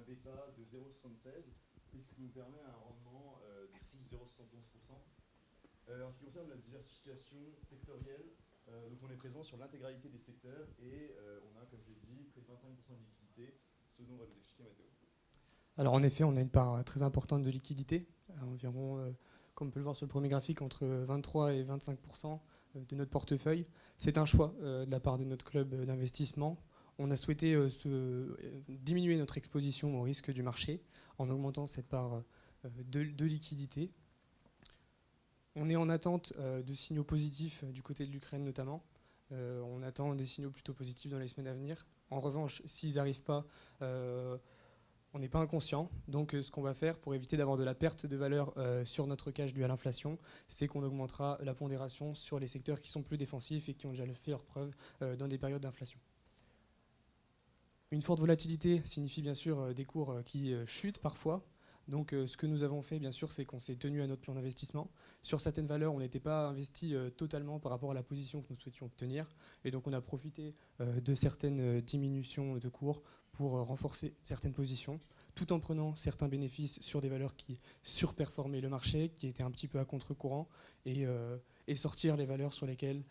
bêta de 0,76, et ce qui nous permet un rendement de plus 0,71%. En ce qui concerne la diversification sectorielle, donc on est présent sur l'intégralité des secteurs et on a, comme je l'ai dit, près de 25% de liquidité, ce dont va nous expliquer Mathéo. Alors en effet, on a une part très importante de liquidité, environ, comme on peut le voir sur le premier graphique, entre 23 et 25% de notre portefeuille. C'est un choix de la part de notre club d'investissement. On a souhaité diminuer notre exposition au risque du marché en augmentant cette part de liquidité. On est en attente de signaux positifs du côté de l'Ukraine notamment. On attend des signaux plutôt positifs dans les semaines à venir. En revanche, s'ils n'arrivent pas, on n'est pas inconscient. Donc ce qu'on va faire pour éviter d'avoir de la perte de valeur sur notre cash due à l'inflation, c'est qu'on augmentera la pondération sur les secteurs qui sont plus défensifs et qui ont déjà fait leurs preuves dans des périodes d'inflation. Une forte volatilité signifie bien sûr des cours qui chutent parfois. Donc ce que nous avons fait, bien sûr, c'est qu'on s'est tenu à notre plan d'investissement. Sur certaines valeurs, on n'était pas investi totalement par rapport à la position que nous souhaitions obtenir. Et donc on a profité de certaines diminutions de cours pour renforcer certaines positions, tout en prenant certains bénéfices sur des valeurs qui surperformaient le marché, qui étaient un petit peu à contre-courant, et sortir les valeurs sur lesquelles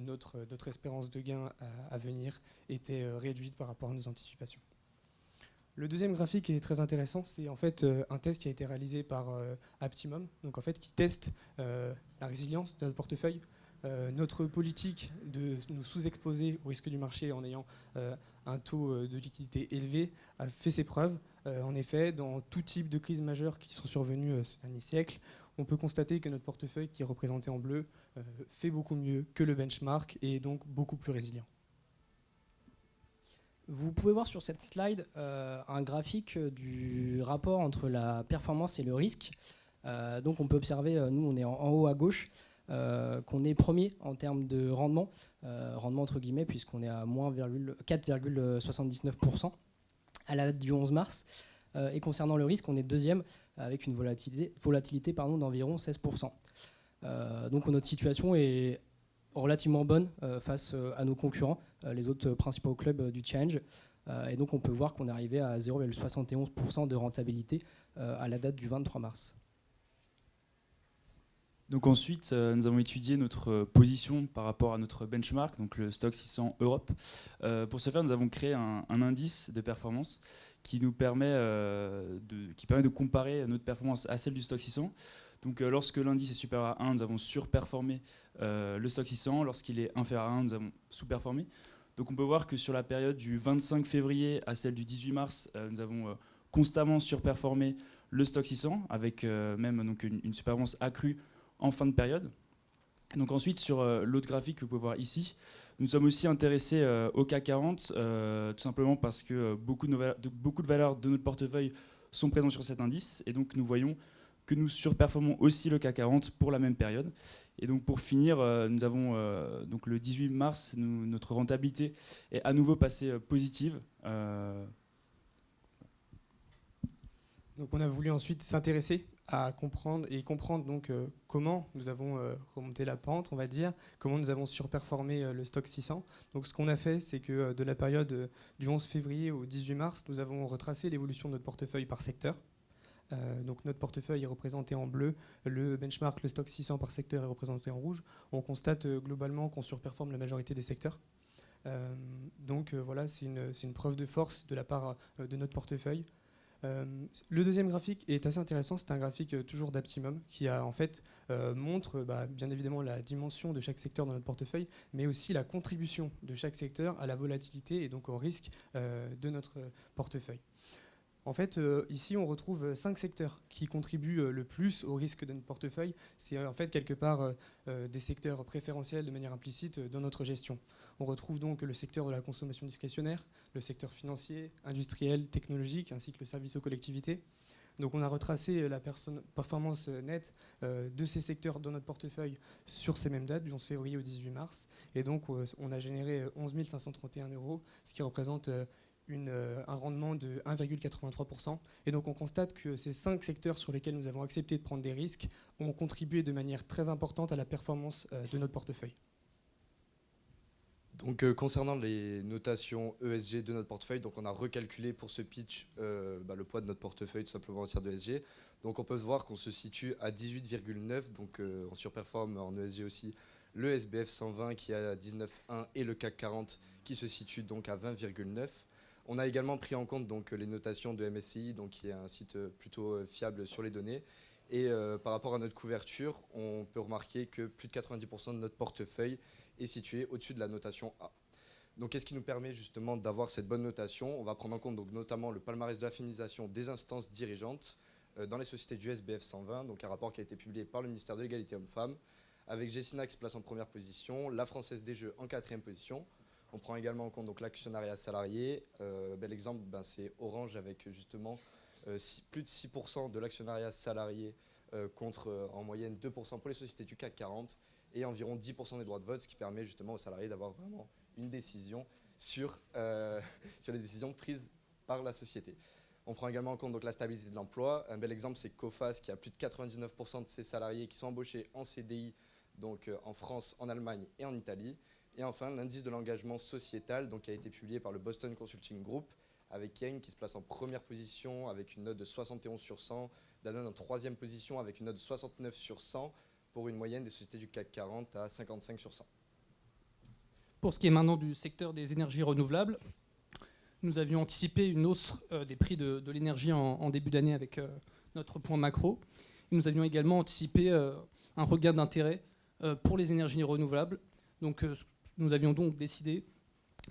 notre espérance de gain à venir était réduite par rapport à nos anticipations. Le deuxième graphique est très intéressant, c'est en fait un test qui a été réalisé par Aptimum, donc en fait qui teste la résilience de notre portefeuille, notre politique de nous sous-exposer au risque du marché en ayant un taux de liquidité élevé a fait ses preuves. En effet, dans tout type de crises majeures qui sont survenues ce dernier siècle, on peut constater que notre portefeuille, qui est représenté en bleu, fait beaucoup mieux que le benchmark et est donc beaucoup plus résilient. Vous pouvez voir sur cette slide un graphique du rapport entre la performance et le risque. Donc on peut observer, nous on est en haut à gauche, qu'on est premier en termes de rendement, rendement entre guillemets, puisqu'on est à moins 4,79% à la date du 11 mars. Et concernant le risque, on est deuxième avec une volatilité d'environ 16%. Donc notre situation est relativement bonne face à nos concurrents, les autres principaux clubs du Challenge. Et donc on peut voir qu'on est arrivé à 0,71% de rentabilité à la date du 23 mars. Donc ensuite, nous avons étudié notre position par rapport à notre benchmark, donc le Stoxx 600 Europe. Pour ce faire, nous avons créé un indice de performance qui nous permet de comparer notre performance à celle du Stoxx 600. Donc lorsque l'indice est supérieur à 1, nous avons surperformé le Stoxx 600. Lorsqu'il est inférieur à 1, nous avons sous-performé. Donc on peut voir que sur la période du 25 février à celle du 18 mars, nous avons constamment surperformé le Stoxx 600 avec même donc, une performance accrue en fin de période. Donc ensuite, sur l'autre graphique que vous pouvez voir ici, nous sommes aussi intéressés au CAC 40, tout simplement parce que beaucoup de valeurs de notre portefeuille sont présentes sur cet indice. Et donc nous voyons que nous surperformons aussi le CAC 40 pour la même période. Et donc pour finir, nous avons donc le 18 mars, notre rentabilité est à nouveau passée positive. Donc on a voulu ensuite s'intéresser à comprendre donc comment nous avons remonté la pente, on va dire, comment nous avons surperformé le Stoxx 600. Donc ce qu'on a fait, c'est que de la période du 11 février au 18 mars, nous avons retracé l'évolution de notre portefeuille par secteur. Donc notre portefeuille est représenté en bleu, le benchmark, le Stoxx 600 par secteur est représenté en rouge. On constate globalement qu'on surperforme la majorité des secteurs. Donc voilà, c'est une preuve de force de la part de notre portefeuille. Le deuxième graphique est assez intéressant, c'est un graphique toujours d'Aptimum qui en fait montre bien évidemment la dimension de chaque secteur dans notre portefeuille, mais aussi la contribution de chaque secteur à la volatilité et donc au risque de notre portefeuille. En fait, ici, on retrouve 5 secteurs qui contribuent le plus au risque de notre portefeuille. C'est en fait quelque part des secteurs préférentiels de manière implicite dans notre gestion. On retrouve donc le secteur de la consommation discrétionnaire, le secteur financier, industriel, technologique, ainsi que le service aux collectivités. Donc on a retracé la performance nette de ces secteurs dans notre portefeuille sur ces mêmes dates, du 11 février au 18 mars. Et donc on a généré 11 531 €, ce qui représente un rendement de 1,83%. Et donc on constate que ces 5 secteurs sur lesquels nous avons accepté de prendre des risques ont contribué de manière très importante à la performance de notre portefeuille. Donc concernant les notations ESG de notre portefeuille, donc on a recalculé pour ce pitch le poids de notre portefeuille tout simplement en matière de ESG. Donc on peut se voir qu'on se situe à 18,9, donc on surperforme en ESG aussi le SBF 120 qui est à 19,1 et le CAC 40 qui se situe donc à 20,9. On a également pris en compte donc les notations de MSCI, donc qui est un site plutôt fiable sur les données. Et par rapport à notre couverture, on peut remarquer que plus de 90% de notre portefeuille est situé au-dessus de la notation A. Donc qu'est-ce qui nous permet justement d'avoir cette bonne notation? On va prendre en compte donc notamment le palmarès de la féminisation des instances dirigeantes dans les sociétés du SBF 120, donc un rapport qui a été publié par le ministère de l'Égalité Hommes-Femmes, avec Gessina qui se place en première position, la Française des Jeux en 4e position. On prend également en compte donc l'actionnariat salarié. Bel exemple, c'est Orange avec justement plus de 6% de l'actionnariat salarié contre en moyenne 2% pour les sociétés du CAC 40 et environ 10% des droits de vote, ce qui permet justement aux salariés d'avoir vraiment une décision sur les décisions prises par la société. On prend également en compte donc, la stabilité de l'emploi. Un bel exemple, c'est Coface qui a plus de 99% de ses salariés qui sont embauchés en CDI, donc en France, en Allemagne et en Italie. Et enfin, l'indice de l'engagement sociétal donc, qui a été publié par le Boston Consulting Group, avec Kane qui se place en première position avec une note de 71 sur 100, Danone en 3e position avec une note de 69 sur 100, pour une moyenne des sociétés du CAC 40 à 55 sur 100. Pour ce qui est maintenant du secteur des énergies renouvelables, nous avions anticipé une hausse des prix de l'énergie en début d'année avec notre point macro. Et nous avions également anticipé un regain d'intérêt pour les énergies renouvelables. Donc, nous avions donc décidé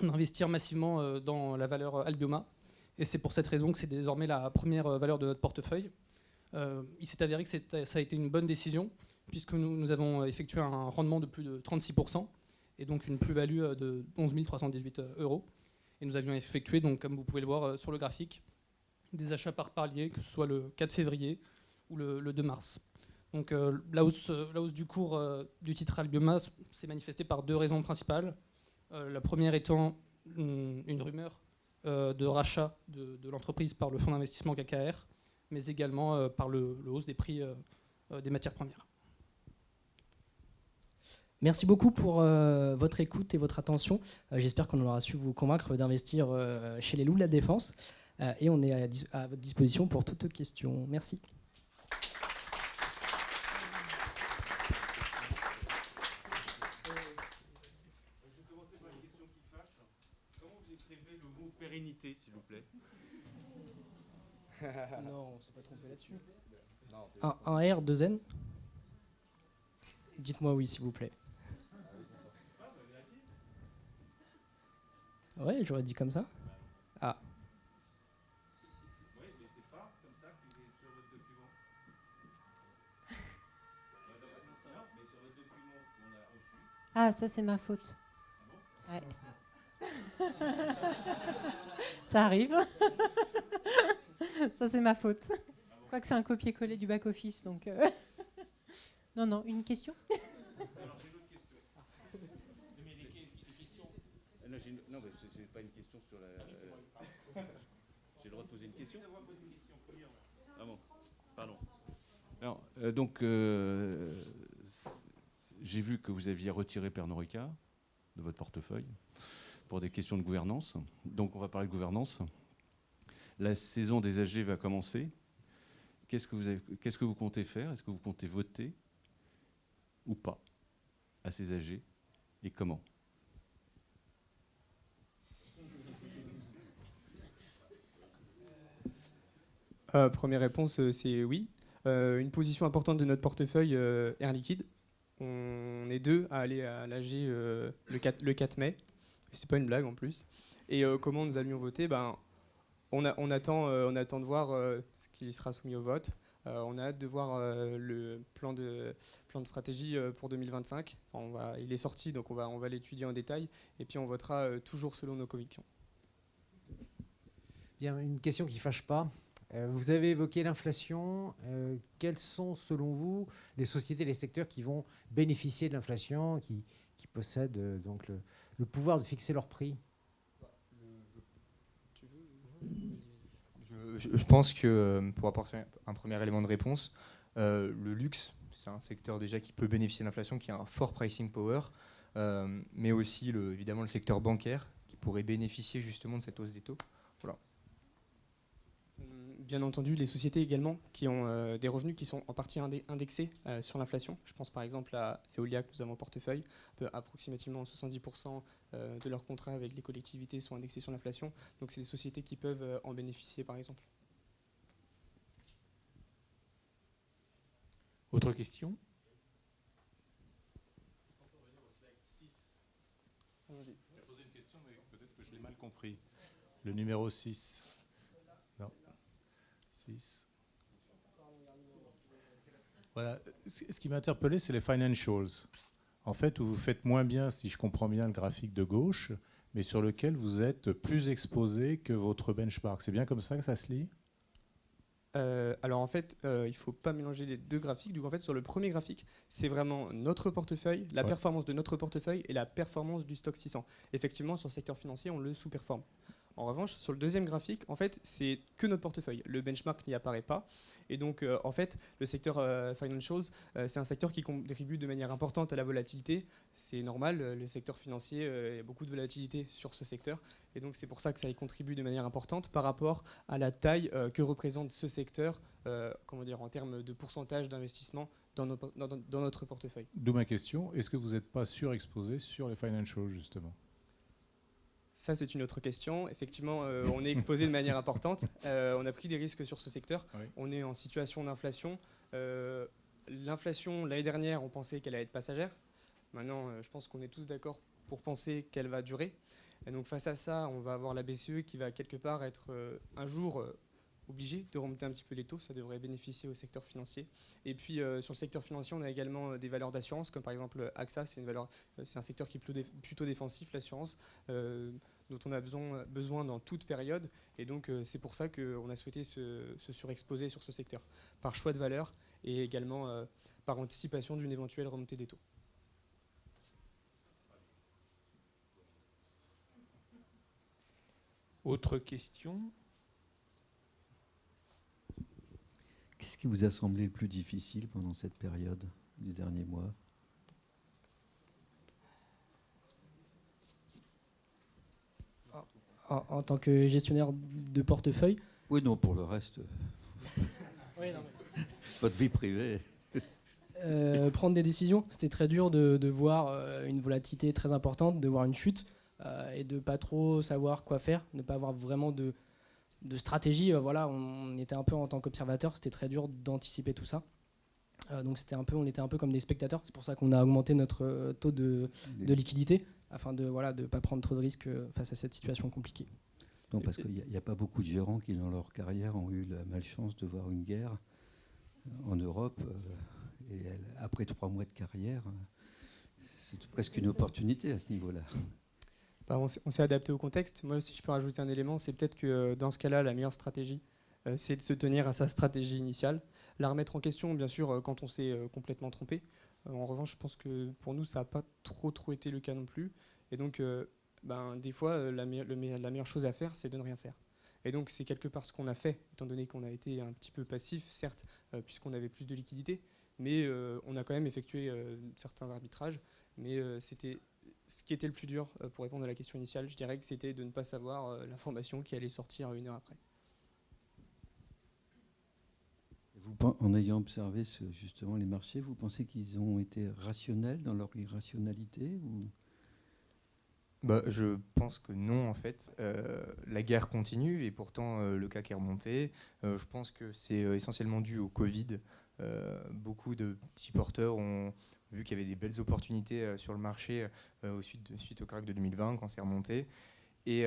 d'investir massivement dans la valeur Albioma. Et c'est pour cette raison que c'est désormais la première valeur de notre portefeuille. Il s'est avéré que ça a été une bonne décision, puisque nous avons effectué un rendement de plus de 36%, et donc une plus-value de 11 318 €. Et nous avions effectué, donc, comme vous pouvez le voir sur le graphique, des achats par palier, que ce soit le 4 février ou le 2 mars. Donc la hausse du cours du titre Albioma s'est manifestée par deux raisons principales. La première étant une rumeur de rachat de l'entreprise par le fonds d'investissement KKR, mais également par le hausse des prix des matières premières. Merci beaucoup pour votre écoute et votre attention. J'espère qu'on aura su vous convaincre d'investir chez les loups de la défense. Et on est à votre disposition pour toutes questions. Merci. Je vais commencer par une question qui fâche. Comment vous écrivez le mot pérennité, s'il vous plaît? Non, on ne s'est pas trompé là-dessus. Un R, 2 N. Dites-moi oui, s'il vous plaît. Ouais, j'aurais dit comme ça. Ah. Oui, mais c'est pas comme ça qu'il est sur votre document. Non, mais sur votre document qu'on a reçu. Ah, ça c'est ma faute. Ouais. Ça arrive. Ça c'est ma faute. Quoique c'est un copier-coller du back-office, donc... Non, une question? Alors j'ai une autre question. Mais les questions... Non, mais c'est pas une question sur la... J'ai le droit de poser une question? Ah bon, pardon. Alors, j'ai vu que vous aviez retiré Pernod Ricard de votre portefeuille pour des questions de gouvernance. Donc on va parler de gouvernance. La saison des AG va commencer. Qu'est-ce que vous comptez faire? Est-ce que vous comptez voter ou pas à ces AG et comment? Première réponse, c'est oui. Une position importante de notre portefeuille, Air Liquide. On est deux à aller à l'AG le 4 mai. C'est pas une blague en plus. Et comment nous allions voter? On attend de voir ce qui sera soumis au vote. On a hâte de voir le plan de stratégie pour 2025. Il est sorti, donc on va l'étudier en détail. Et puis on votera toujours selon nos convictions. Bien, une question qui ne fâche pas. Vous avez évoqué l'inflation. Quels sont, selon vous, les sociétés, les secteurs qui vont bénéficier de l'inflation, qui possèdent donc le pouvoir de fixer leur prix? Je pense que, pour apporter un premier élément de réponse, le luxe, c'est un secteur déjà qui peut bénéficier de l'inflation, qui a un fort pricing power. mais aussi évidemment le secteur bancaire qui pourrait bénéficier justement de cette hausse des taux. Voilà. Bien entendu, les sociétés également qui ont des revenus qui sont en partie indexés sur l'inflation. Je pense par exemple à Veolia que nous avons en portefeuille. Approximativement 70% de leurs contrats avec les collectivités sont indexés sur l'inflation. Donc c'est des sociétés qui peuvent en bénéficier par exemple. Autre question? J'ai posé une question, mais peut-être que je l'ai mal compris. Le numéro 6. Non. 6. Voilà. Ce qui m'a interpellé, c'est les financials. En fait, où vous faites moins bien, si je comprends bien, le graphique de gauche, mais sur lequel vous êtes plus exposé que votre benchmark. C'est bien comme ça que ça se lit? Alors en fait, il ne faut pas mélanger les deux graphiques. Donc en fait, sur le premier graphique, c'est vraiment notre portefeuille, la performance de notre portefeuille et la performance du stock 600. Effectivement, sur le secteur financier, on le sous-performe. En revanche, sur le deuxième graphique, en fait, c'est que notre portefeuille. Le benchmark n'y apparaît pas. Et donc, en fait, le secteur financials, c'est un secteur qui contribue de manière importante à la volatilité. C'est normal, le secteur financier, il y a beaucoup de volatilité sur ce secteur. Et donc, c'est pour ça que ça y contribue de manière importante par rapport à la taille que représente ce secteur, en termes de pourcentage d'investissement dans notre portefeuille. D'où ma question, est-ce que vous n'êtes pas surexposé sur les financials, justement? Ça, c'est une autre question. Effectivement, on est exposé de manière importante. On a pris des risques sur ce secteur. Oui. On est en situation d'inflation. L'inflation, l'année dernière, on pensait qu'elle allait être passagère. Maintenant, je pense qu'on est tous d'accord pour penser qu'elle va durer. Et donc, face à ça, on va avoir la BCE qui va quelque part être un jour obligée de remonter un petit peu les taux. Ça devrait bénéficier au secteur financier. Et puis, sur le secteur financier, on a également des valeurs d'assurance, comme par exemple AXA. C'est un secteur qui est plutôt défensif, l'assurance, dont on a besoin dans toute période. Et donc, c'est pour ça qu'on a souhaité se surexposer sur ce secteur, par choix de valeur et également par anticipation d'une éventuelle remontée des taux. Autre question? Qu'est-ce qui vous a semblé le plus difficile pendant cette période du dernier mois? En tant que gestionnaire de portefeuille? Oui, non, pour le reste. Oui, non, mais... Votre vie privée. Prendre des décisions, c'était très dur de voir une volatilité très importante, de voir une chute et de pas trop savoir quoi faire, ne pas avoir vraiment de stratégie. Voilà, on était un peu en tant qu'observateur, c'était très dur d'anticiper tout ça. Donc on était un peu comme des spectateurs. C'est pour ça qu'on a augmenté notre taux de liquidité afin de ne pas prendre trop de risques face à cette situation compliquée. Non, parce qu'il n'y a pas beaucoup de gérants qui, dans leur carrière, ont eu la malchance de voir une guerre en Europe. Et après 3 mois de carrière, c'est presque une opportunité à ce niveau-là. On s'est adapté au contexte. Moi, si je peux rajouter un élément, c'est peut-être que dans ce cas-là, la meilleure stratégie, c'est de se tenir à sa stratégie initiale. La remettre en question, bien sûr, quand on s'est complètement trompé. En revanche, je pense que pour nous, ça n'a pas trop été le cas non plus. Et donc, des fois, la meilleure chose à faire, c'est de ne rien faire. Et donc, c'est quelque part ce qu'on a fait, étant donné qu'on a été un petit peu passif, certes, puisqu'on avait plus de liquidité. Mais on a quand même effectué certains arbitrages. Mais c'était ce qui était le plus dur pour répondre à la question initiale. Je dirais que c'était de ne pas savoir l'information qui allait sortir 1 heure après. En ayant observé justement les marchés, vous pensez qu'ils ont été rationnels dans leur irrationalité ou... Je pense que non, en fait. La guerre continue et pourtant le CAC est remonté. Je pense que c'est essentiellement dû au Covid. Beaucoup de petits porteurs ont vu qu'il y avait des belles opportunités sur le marché suite au crack de 2020 quand c'est remonté. Et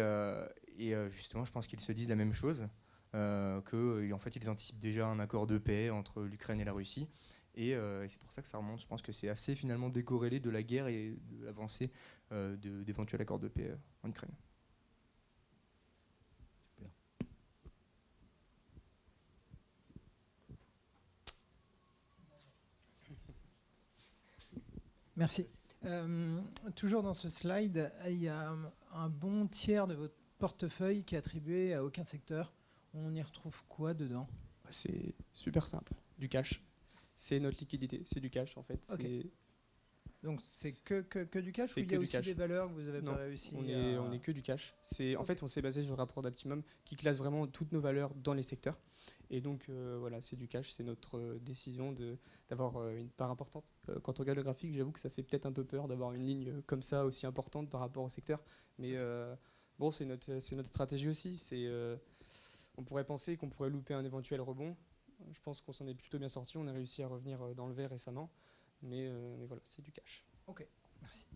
justement, je pense qu'ils se disent la même chose, qu'en fait, ils anticipent déjà un accord de paix entre l'Ukraine et la Russie. Et c'est pour ça que ça remonte. Je pense que c'est assez finalement décorrélé de la guerre et de l'avancée d'éventuels accords de paix en Ukraine. Super. Merci. Toujours dans ce slide, il y a un bon tiers de votre portefeuille qui est attribué à aucun secteur. On y retrouve quoi dedans? C'est super simple, du cash. C'est notre liquidité, c'est du cash en fait. Okay. Donc c'est que du cash, ou C'est il y que a du aussi cash. des valeurs que vous avez Non, pas réussi on est que du cash. En fait, on s'est basé sur le rapport d'Optimum qui classe vraiment toutes nos valeurs dans les secteurs. Et donc voilà, c'est du cash, c'est notre décision d'avoir une part importante. Quand on regarde le graphique, j'avoue que ça fait peut-être un peu peur d'avoir une ligne comme ça aussi importante par rapport au secteur. Mais bon, c'est notre stratégie aussi. On pourrait penser qu'on pourrait louper un éventuel rebond. Je pense qu'on s'en est plutôt bien sorti. On a réussi à revenir dans le vert récemment. Mais voilà, c'est du cash. Ok, merci.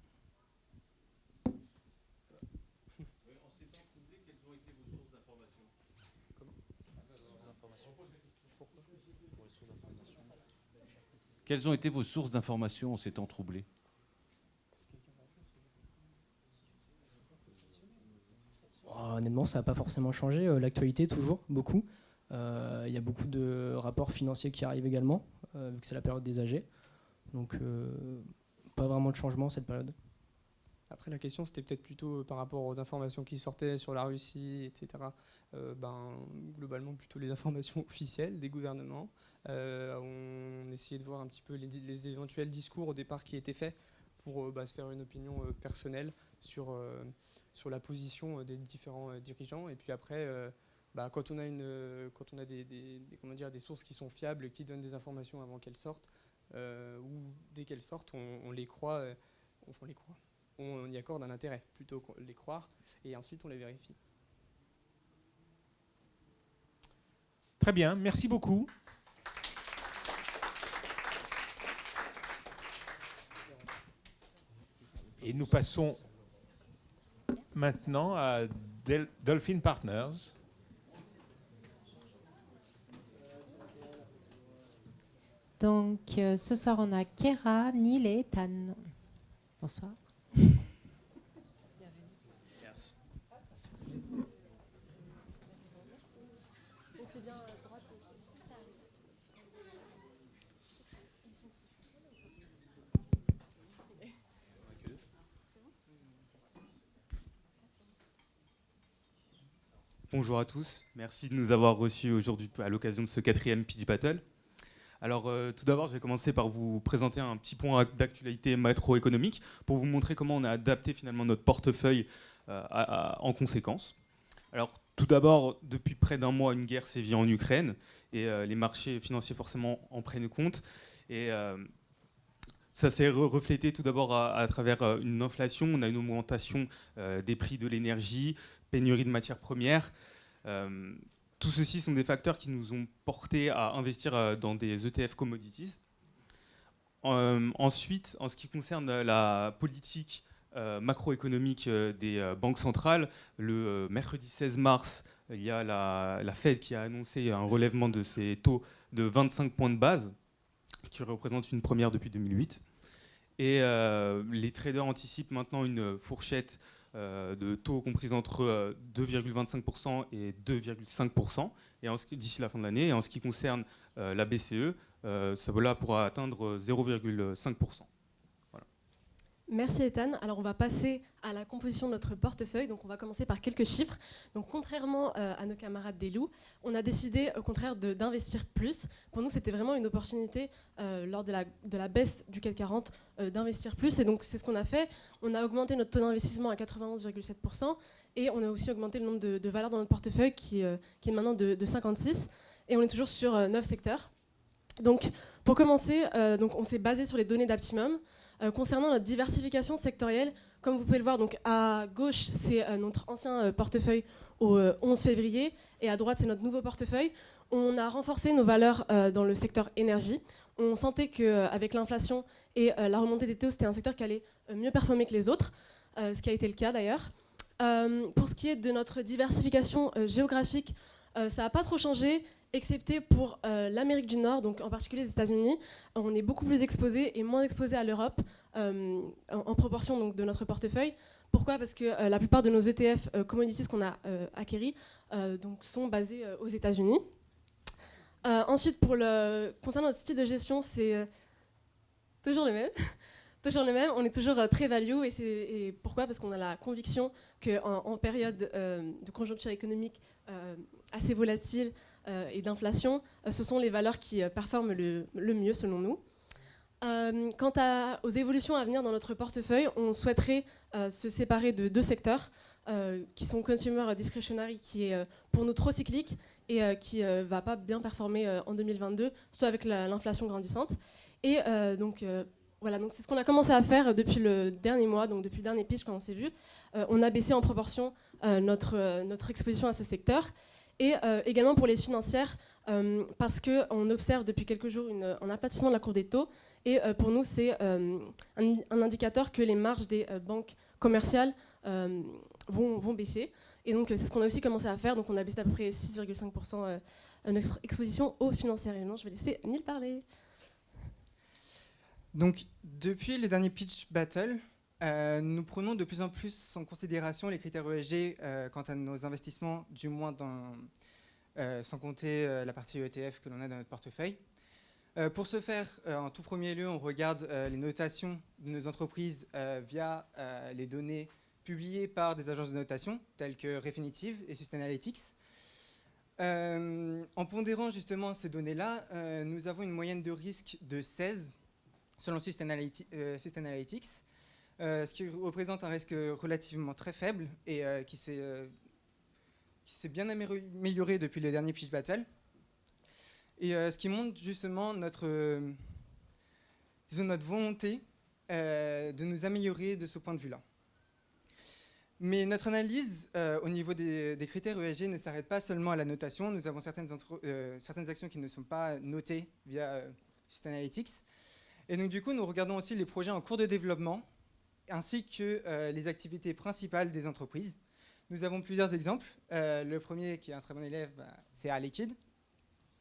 Quelles ont été vos sources d'information en ces temps troublés? Honnêtement, ça n'a pas forcément changé. L'actualité, toujours, beaucoup. Il y a beaucoup de rapports financiers qui arrivent également, vu que c'est la période des AG. Donc, pas vraiment de changement cette période. Après, la question, c'était peut-être plutôt par rapport aux informations qui sortaient sur la Russie, etc. Globalement, plutôt les informations officielles des gouvernements. On essayait de voir un petit peu les éventuels discours au départ qui étaient faits pour se faire une opinion personnelle sur la position des différents dirigeants. Et puis après, quand on a des sources qui sont fiables, qui donnent des informations avant qu'elles sortent, ou dès qu'elles sortent, on les croit. On y accorde un intérêt plutôt que les croire, et ensuite on les vérifie. Très bien, merci beaucoup. Et nous passons maintenant à Dolphin Partners. Donc ce soir on a Kera, Neil et Ethan. Bonsoir. Merci. Bonjour à tous, merci de nous avoir reçus aujourd'hui à l'occasion de ce 4e Pitch Battle. Alors tout d'abord, je vais commencer par vous présenter un petit point d'actualité macroéconomique pour vous montrer comment on a adapté finalement notre portefeuille en conséquence. Alors tout d'abord, depuis près d'un mois, une guerre sévit en Ukraine et les marchés financiers forcément en prennent compte. Et ça s'est reflété tout d'abord à travers une inflation. On a une augmentation des prix de l'énergie, pénurie de matières premières. Tout ceci sont des facteurs qui nous ont portés à investir dans des ETF commodities. Ensuite, en ce qui concerne la politique macroéconomique des banques centrales, le mercredi 16 mars, il y a la Fed qui a annoncé un relèvement de ses taux de 25 points de base, ce qui représente une première depuis 2008. Et les traders anticipent maintenant une fourchette de taux compris entre 2,25% et 2,5% d'ici la fin de l'année. Et en ce qui concerne la BCE, ça pourra atteindre 0,5%. Voilà. Merci Ethan. Alors on va passer à la composition de notre portefeuille. Donc on va commencer par quelques chiffres. Donc contrairement à nos camarades des loups, on a décidé au contraire d'investir plus. Pour nous, c'était vraiment une opportunité lors de la baisse du CAC 40 d'investir plus. Et donc c'est ce qu'on a fait. On a augmenté notre taux d'investissement à 91,7% et on a aussi augmenté le nombre de valeurs dans notre portefeuille qui est maintenant de 56. Et on est toujours sur 9 secteurs. Donc pour commencer, on s'est basé sur les données d'Optimum. Concernant notre diversification sectorielle, comme vous pouvez le voir, donc à gauche, c'est notre ancien portefeuille au 11 février, et à droite, c'est notre nouveau portefeuille. On a renforcé nos valeurs dans le secteur énergie. On sentait qu'avec l'inflation et la remontée des taux, c'était un secteur qui allait mieux performer que les autres, ce qui a été le cas d'ailleurs. Pour ce qui est de notre diversification géographique, ça n'a pas trop changé, excepté pour l'Amérique du Nord, donc en particulier les États-Unis. On est beaucoup plus exposé et moins exposé à l'Europe en proportion donc, de notre portefeuille. Pourquoi ? Parce que la plupart de nos ETF commodities qu'on a acquéris sont basés aux États-Unis. Ensuite, concernant notre style de gestion, c'est toujours le même. Toujours le même, on est toujours très value. Et pourquoi ? Parce qu'on a la conviction qu'en période de conjoncture économique assez volatile et d'inflation, ce sont les valeurs qui performent le mieux selon nous. Quant aux évolutions à venir dans notre portefeuille, on souhaiterait se séparer de 2 secteurs qui sont consumer discretionary, qui est pour nous trop cyclique et qui va pas bien performer en 2022, surtout avec l'inflation grandissante. Et voilà, donc c'est ce qu'on a commencé à faire depuis le dernier mois, donc depuis le dernier pitch quand on s'est vu. On a baissé en proportion notre exposition à ce secteur. Et également pour les financières, parce qu'on observe depuis quelques jours un aplatissement de la courbe des taux. Et pour nous, c'est un indicateur que les marges des banques commerciales vont baisser. Et donc, c'est ce qu'on a aussi commencé à faire. Donc, on a baissé d'à peu près 6,5% notre exposition aux financières. Et maintenant, je vais laisser Neil parler. Donc, depuis le dernier pitch battle, nous prenons de plus en plus en considération les critères ESG quant à nos investissements, du moins sans compter la partie ETF que l'on a dans notre portefeuille. Pour ce faire, en tout premier lieu, on regarde les notations de nos entreprises via les données publiées par des agences de notation telles que Refinitiv et Sustainalytics. En pondérant justement ces données-là, nous avons une moyenne de risque de 16 selon Sustainalytics, ce qui représente un risque relativement très faible et qui s'est bien amélioré depuis le dernier pitch battle. Et ce qui montre justement notre volonté de nous améliorer de ce point de vue-là. Mais notre analyse au niveau des critères ESG ne s'arrête pas seulement à la notation. Nous avons certaines actions qui ne sont pas notées via Sustainalytics. Et donc du coup, nous regardons aussi les projets en cours de développement ainsi que les activités principales des entreprises. Nous avons plusieurs exemples. Le premier, qui est un très bon élève, c'est Air Liquide,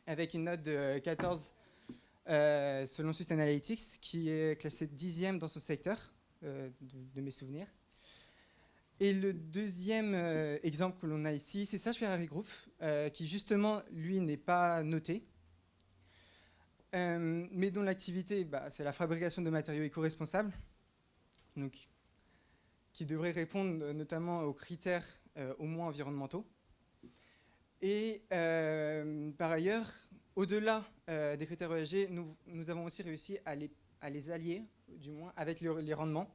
avec une note de 14 selon Sustainalytics, qui est classé 10e dans son secteur, de mes souvenirs. Et le deuxième exemple que l'on a ici, c'est Sage Ferrari Group, qui justement, lui, n'est pas noté, mais dont l'activité, c'est la fabrication de matériaux éco-responsables, donc, qui devrait répondre notamment aux critères au moins environnementaux. Et par ailleurs, au-delà des critères ESG, nous avons aussi réussi à les allier, du moins, avec les rendements.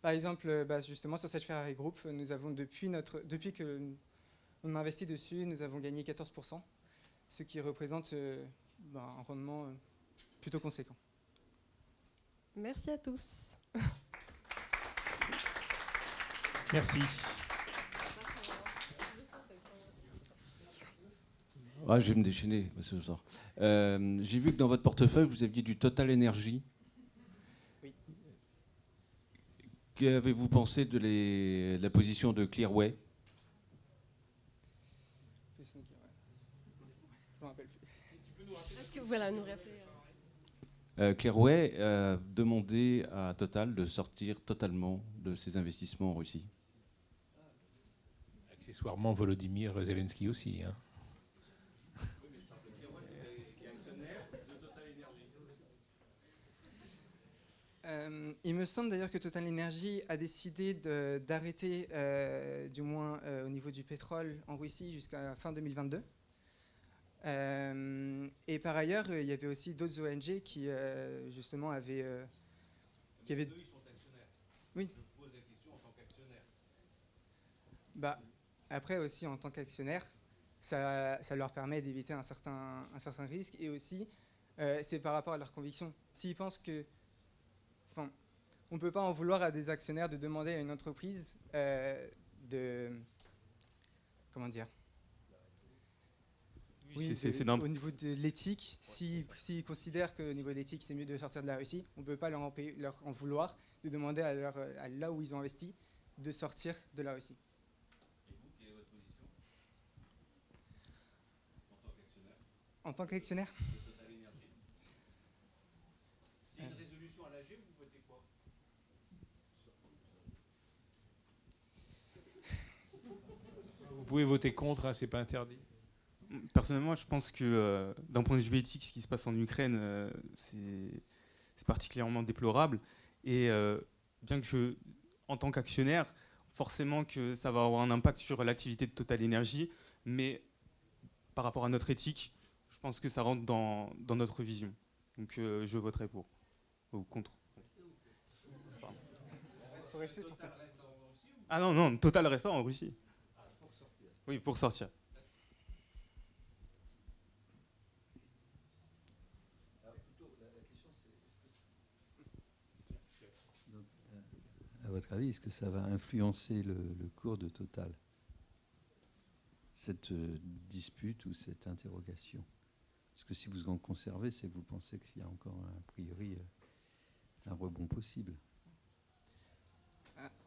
Par exemple, justement, sur Sage Ferrari Group, nous avons depuis qu'on a investi dessus, nous avons gagné 14%, ce qui représente un rendement plutôt conséquent. Merci à tous. Merci. Ah, je vais me déchaîner ce soir. J'ai vu que dans votre portefeuille, vous aviez du Total Energy. Oui. Qu'avez-vous pensé de la position de Clearway? Je me rappelle plus. Est-ce que voilà, nous rappeler Clearway a demandé à Total de sortir totalement de ses investissements en Russie. Accessoirement, Volodymyr Zelensky aussi. Hein. Il me semble d'ailleurs que Total Energy a décidé d'arrêter, du moins au niveau du pétrole en Russie, jusqu'à fin 2022. Et par ailleurs, il y avait aussi d'autres ONG qui, justement, avaient... qui avaient... Ils sont actionnaires. Oui. Je pose la question en tant qu'actionnaire. Après aussi, en tant qu'actionnaire, ça leur permet d'éviter un certain risque. Et aussi, c'est par rapport à leurs convictions. S'ils pensent que... Enfin, on ne peut pas en vouloir à des actionnaires de demander à une entreprise de... Comment dire ? Oui, au niveau de l'éthique, s'ils considèrent qu'au niveau de l'éthique, c'est mieux de sortir de la Russie, on ne peut pas leur en vouloir de demander à là où ils ont investi de sortir de la Russie. Et vous, quelle est votre position en tant qu'actionnaire? Total Energy. S'il y a une résolution à l'AG, vous votez quoi? Vous pouvez voter contre, hein, c'est pas interdit. Personnellement, je pense que d'un point de vue éthique, ce qui se passe en Ukraine, c'est particulièrement déplorable. Et bien que en tant qu'actionnaire, forcément que ça va avoir un impact sur l'activité de Total Energy, mais par rapport à notre éthique, je pense que ça rentre dans notre vision. Donc je voterai pour. Ou contre? Faut rester ou sortir? Ah non, non, Total reste pas en Russie. Oui, pour sortir. À votre avis, est-ce que ça va influencer le cours de Total, cette dispute ou cette interrogation? Parce que si vous en conservez, c'est que vous pensez qu'il y a encore, a priori, un rebond possible.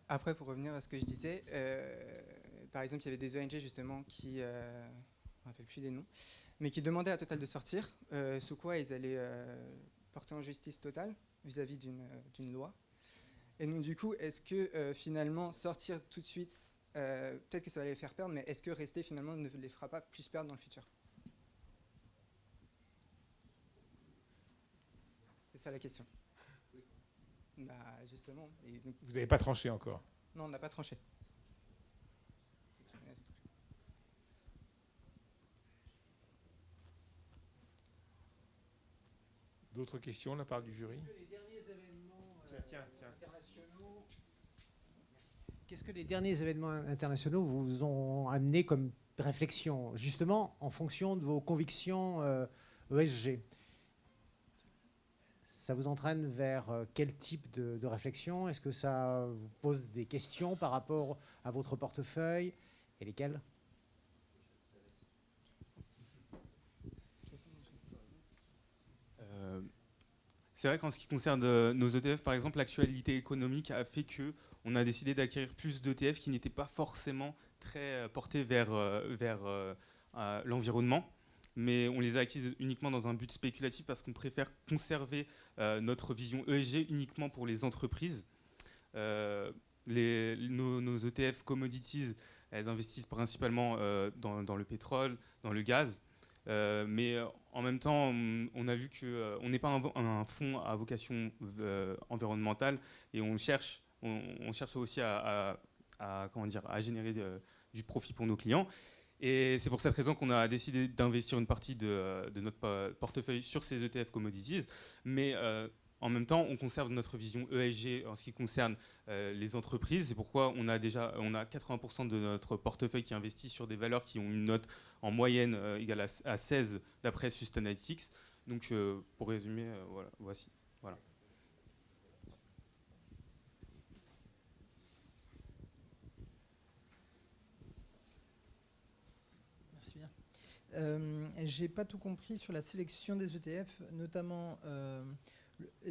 Après, pour revenir à ce que je disais, par exemple, il y avait des ONG justement qui, je ne me rappelle plus des noms, mais qui demandaient à Total de sortir, sous quoi ils allaient porter en justice Total vis-à-vis d'une loi. Et donc du coup, est-ce que finalement sortir tout de suite, peut-être que ça va les faire perdre, mais est-ce que rester finalement ne les fera pas plus perdre dans le futur? C'est ça la question. Bah justement. Et donc, Vous n'avez pas tranché encore? non, on n'a pas tranché. D'autres questions de la part du jury? Qu'est-ce que les derniers événements internationaux vous ont amené comme réflexion, justement en fonction de vos convictions ESG? Ça vous entraîne vers quel type de réflexion? Est-ce que ça vous pose des questions par rapport à votre portefeuille? Et lesquelles? C'est vrai qu'en ce qui concerne nos ETF, par exemple, l'actualité économique a fait qu'on a décidé d'acquérir plus d'ETF qui n'étaient pas forcément très portés vers l'environnement. Mais on les a acquises uniquement dans un but spéculatif parce qu'on préfère conserver notre vision ESG uniquement pour les entreprises. Nos ETF commodities, elles investissent principalement dans le pétrole, dans le gaz. Mais en même temps, on a vu qu'on n'est pas un fonds à vocation environnementale et on cherche aussi à générer du profit pour nos clients. Et c'est pour cette raison qu'on a décidé d'investir une partie de notre portefeuille sur ces ETF commodities. Mais en même temps, on conserve notre vision ESG en ce qui concerne les entreprises. C'est pourquoi on a 80% de notre portefeuille qui investit sur des valeurs qui ont une note en moyenne égale à 16 d'après Sustainalytics. Donc pour résumer, voici. Voilà. Merci bien. J'ai pas tout compris sur la sélection des ETF, notamment,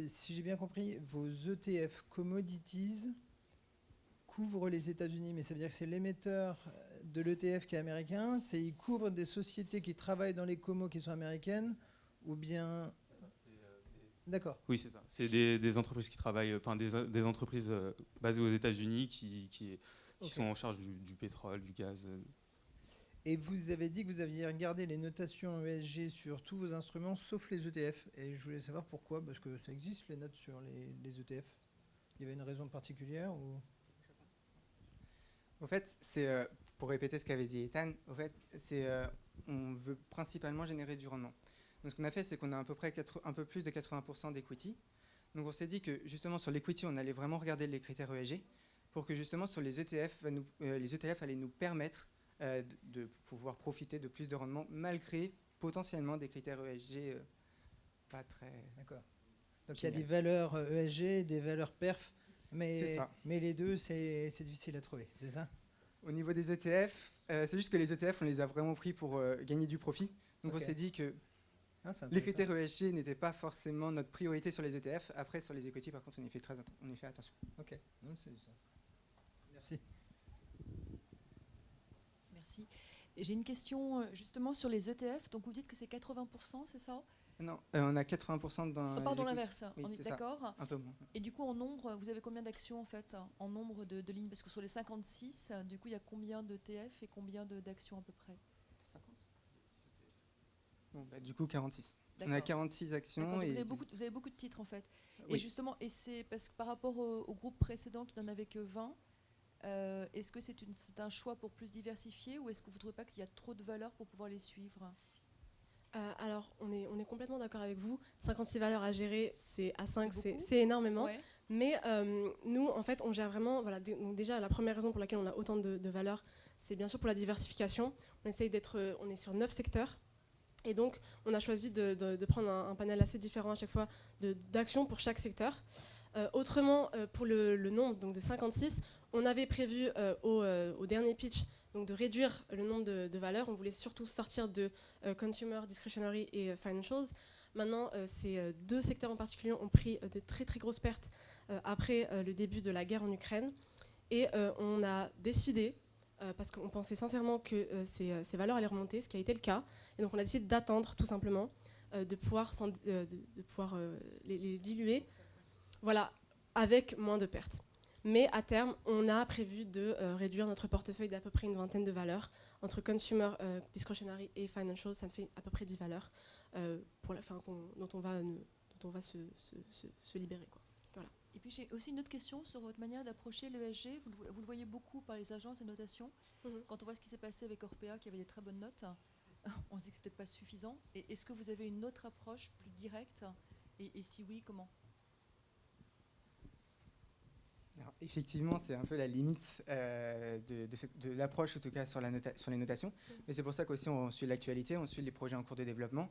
si j'ai bien compris, vos ETF commodities couvrent les États-Unis, mais ça veut dire que c'est l'émetteur de l'ETF qui est américain, il couvre des sociétés qui travaillent dans les commos qui sont américaines, ou bien... D'accord. Oui, c'est ça. C'est des entreprises qui travaillent, enfin des entreprises basées aux États-Unis qui sont en charge du pétrole, du gaz. Et vous avez dit que vous aviez regardé les notations ESG sur tous vos instruments, sauf les ETF. Et je voulais savoir pourquoi, parce que ça existe les notes sur les ETF. Il y avait une raison particulière ou... En fait, c'est pour répéter ce qu'avait dit Ethan. En fait, on veut principalement générer du rendement. Donc, ce qu'on a fait, c'est qu'on a à peu près un peu plus de 80% d'equity. Donc, on s'est dit que justement sur l'equity, on allait vraiment regarder les critères ESG pour que justement sur les ETF, les ETF allaient nous permettre de pouvoir profiter de plus de rendement malgré potentiellement des critères ESG pas très. D'accord. Donc il y a des valeurs ESG et des valeurs perf. Mais les deux, c'est difficile à trouver, c'est ça? Au niveau des ETF, c'est juste que les ETF, on les a vraiment pris pour gagner du profit. Donc on s'est dit que les critères ESG n'étaient pas forcément notre priorité sur les ETF. Après, sur les equity, par contre, on y fait attention. Ok, c'est du sens. Merci. Merci. J'ai une question justement sur les ETF. Donc vous dites que c'est 80%, c'est ça? Non, on a 80% dans... pardon, l'inverse, oui, on est d'accord. Un peu moins. Et du coup, en nombre, vous avez combien d'actions en fait? En nombre de lignes? Parce que sur les 56, du coup, il y a combien d'ETF et combien d'actions à peu près? 50. Bon, du coup, 46. On a 46 actions. Et vous avez beaucoup de titres en fait. Oui. Et justement, c'est parce que par rapport au groupe précédent qui n'en avait que 20, est-ce que c'est un choix pour plus diversifier ou est-ce que vous ne trouvez pas qu'il y a trop de valeur pour pouvoir les suivre? Alors, on est complètement d'accord avec vous. 56 valeurs à gérer, c'est à 5, beaucoup. c'est énormément. Ouais. Mais nous, en fait, on gère vraiment. Voilà, donc déjà, la première raison pour laquelle on a autant de valeurs, c'est bien sûr pour la diversification. On est sur 9 secteurs. Et donc, on a choisi de prendre un panel assez différent à chaque fois d'actions pour chaque secteur. Autrement, pour le nombre donc de 56, on avait prévu au dernier pitch donc de réduire le nombre de valeurs. On voulait surtout sortir de consumer, discretionary et financials. Maintenant, ces deux secteurs en particulier ont pris de très très grosses pertes après le début de la guerre en Ukraine. Et on a décidé, parce qu'on pensait sincèrement que ces valeurs allaient remonter, ce qui a été le cas. Et donc on a décidé d'attendre tout simplement, de pouvoir les diluer, voilà, avec moins de pertes. Mais à terme, on a prévu de réduire notre portefeuille d'à peu près une vingtaine de valeurs. Entre consumer, discretionary et financial, ça fait à peu près 10 valeurs pour la fin dont on va se libérer, quoi. Voilà. Et puis j'ai aussi une autre question sur votre manière d'approcher l'ESG. Vous le voyez beaucoup par les agences de notation. Quand on voit ce qui s'est passé avec Orpea, qui avait des très bonnes notes, on se dit que c'est peut-être pas suffisant. Et est-ce que vous avez une autre approche plus directe et si oui, comment? Alors, effectivement, c'est un peu la limite de l'approche, en tout cas sur les notations. Mais c'est pour ça qu'aussi on suit l'actualité, on suit les projets en cours de développement.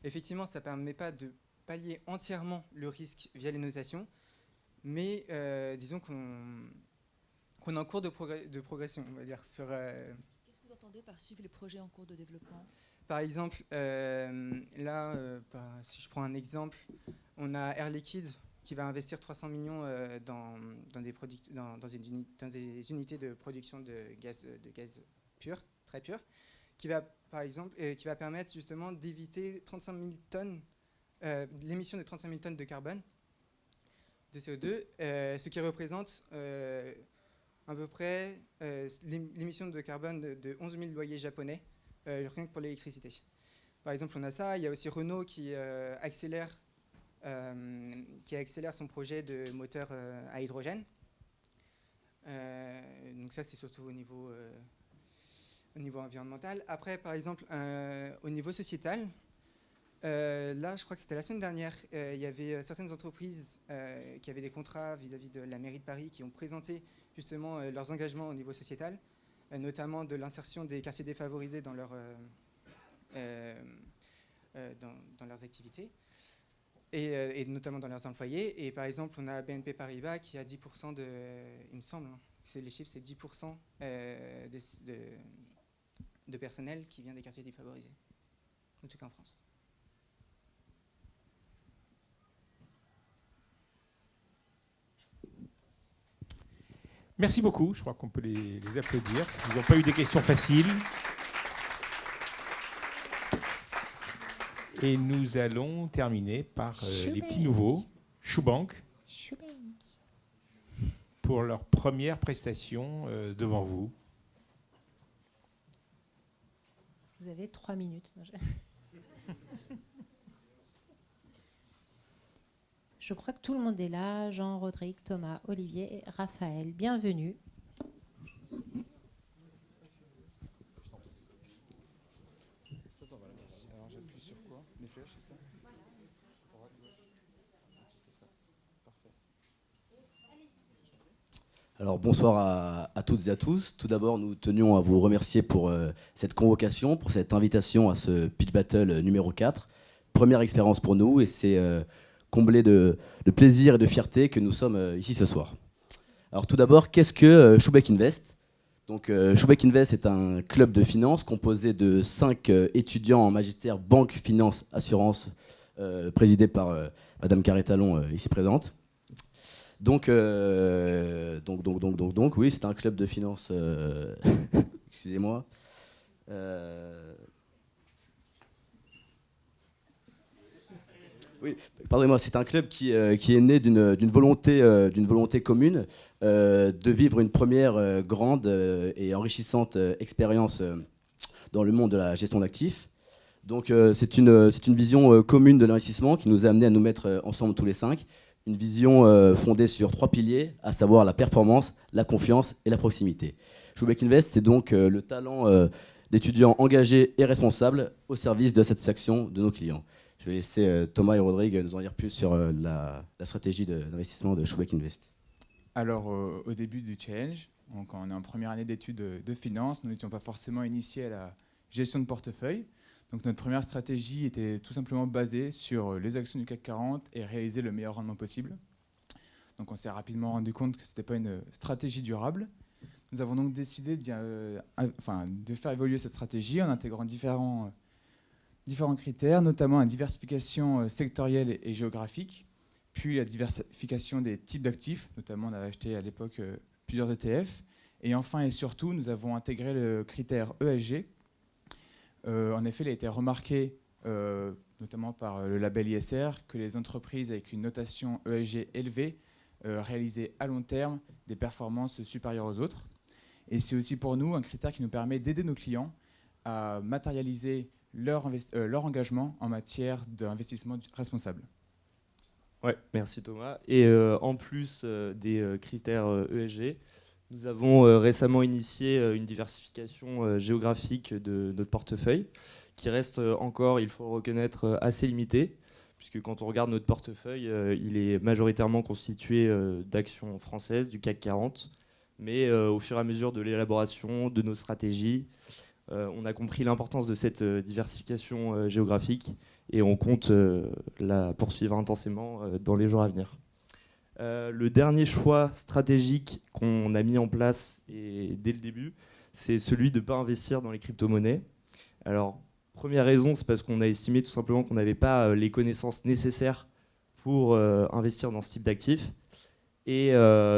Effectivement, ça ne permet pas de pallier entièrement le risque via les notations, mais disons qu'on est en cours de progression, on va dire. Qu'est-ce que vous entendez par suivre les projets en cours de développement? Par exemple, si je prends un exemple, on a Air Liquide qui va investir 300 millions dans des unités de production de gaz pur, très pur, qui va, par exemple, qui va permettre justement d'éviter 35 000 tonnes, l'émission de 35 000 tonnes de carbone, de CO2, ce qui représente à peu près l'émission de carbone de 11 000 loyers japonais, rien que pour l'électricité. Par exemple, on a ça. Il y a aussi Renault qui accélère son projet de moteur à hydrogène. Donc ça, c'est surtout au niveau environnemental. Après, par exemple, au niveau sociétal, là, je crois que c'était la semaine dernière, il y avait certaines entreprises qui avaient des contrats vis-à-vis de la mairie de Paris qui ont présenté justement leurs engagements au niveau sociétal, notamment de l'insertion des quartiers défavorisés dans leurs activités. Et notamment dans leurs employés. Et par exemple, on a BNP Paribas qui a 10% il me semble, hein, les chiffres, c'est 10% de personnel qui vient des quartiers défavorisés, en tout cas en France. Merci beaucoup, je crois qu'on peut les applaudir. Ils n'ont pas eu des questions faciles. Et nous allons terminer par les petits nouveaux, Shubank, pour leur première prestation devant vous. Vous avez 3 minutes. Je crois que tout le monde est là. Jean, Rodrigue, Thomas, Olivier et Raphaël. Bienvenue. Alors j'appuie sur quoi? Les flèches, c'est ça? Parfait. Alors bonsoir à toutes et à tous. Tout d'abord, nous tenions à vous remercier pour cette convocation, pour cette invitation à ce Pitch Battle numéro 4. Première expérience pour nous et c'est comblé de plaisir et de fierté que nous sommes ici ce soir. Alors tout d'abord, qu'est-ce que Shubank Invest? Donc Shubank Invest est un club de finance composé de 5 étudiants en magistère banque, finance, assurance, présidé par Madame Carré-Talon ici présente. Donc, oui, c'est un club de finance. Excusez-moi. Oui, pardonnez-moi. C'est un club qui est né d'une volonté commune de vivre une première grande et enrichissante expérience dans le monde de la gestion d'actifs. Donc, c'est une vision commune de l'investissement qui nous a amené à nous mettre ensemble tous les 5. Une vision fondée sur 3 piliers, à savoir la performance, la confiance et la proximité. Shubank Invest, c'est donc le talent d'étudiants engagés et responsables au service de la satisfaction de nos clients. Je vais laisser Thomas et Rodrigue nous en dire plus sur la stratégie d'investissement de Schubeck Invest. Alors, au début du challenge, quand on est en première année d'études de finance, nous n'étions pas forcément initiés à la gestion de portefeuille. Donc, notre première stratégie était tout simplement basée sur les actions du CAC 40 et réaliser le meilleur rendement possible. Donc, on s'est rapidement rendu compte que ce n'était pas une stratégie durable. Nous avons donc décidé de faire évoluer cette stratégie en intégrant différents critères, notamment la diversification sectorielle et géographique, puis la diversification des types d'actifs, notamment on avait acheté à l'époque plusieurs ETF, et enfin et surtout nous avons intégré le critère ESG. En effet, il a été remarqué, notamment par le label ISR, que les entreprises avec une notation ESG élevée réalisaient à long terme des performances supérieures aux autres. Et c'est aussi pour nous un critère qui nous permet d'aider nos clients à matérialiser leur engagement en matière d'investissement responsable. Ouais, merci Thomas. Et en plus des critères ESG, nous avons récemment initié une diversification géographique de notre portefeuille, qui reste encore, il faut reconnaître, assez limitée, puisque quand on regarde notre portefeuille, il est majoritairement constitué d'actions françaises du CAC 40. Mais au fur et à mesure de l'élaboration de nos stratégies, on a compris l'importance de cette diversification géographique et on compte la poursuivre intensément dans les jours à venir. Le dernier choix stratégique qu'on a mis en place et dès le début, c'est celui de ne pas investir dans les crypto-monnaies. Alors, première raison, c'est parce qu'on a estimé tout simplement qu'on n'avait pas les connaissances nécessaires pour investir dans ce type d'actifs. Et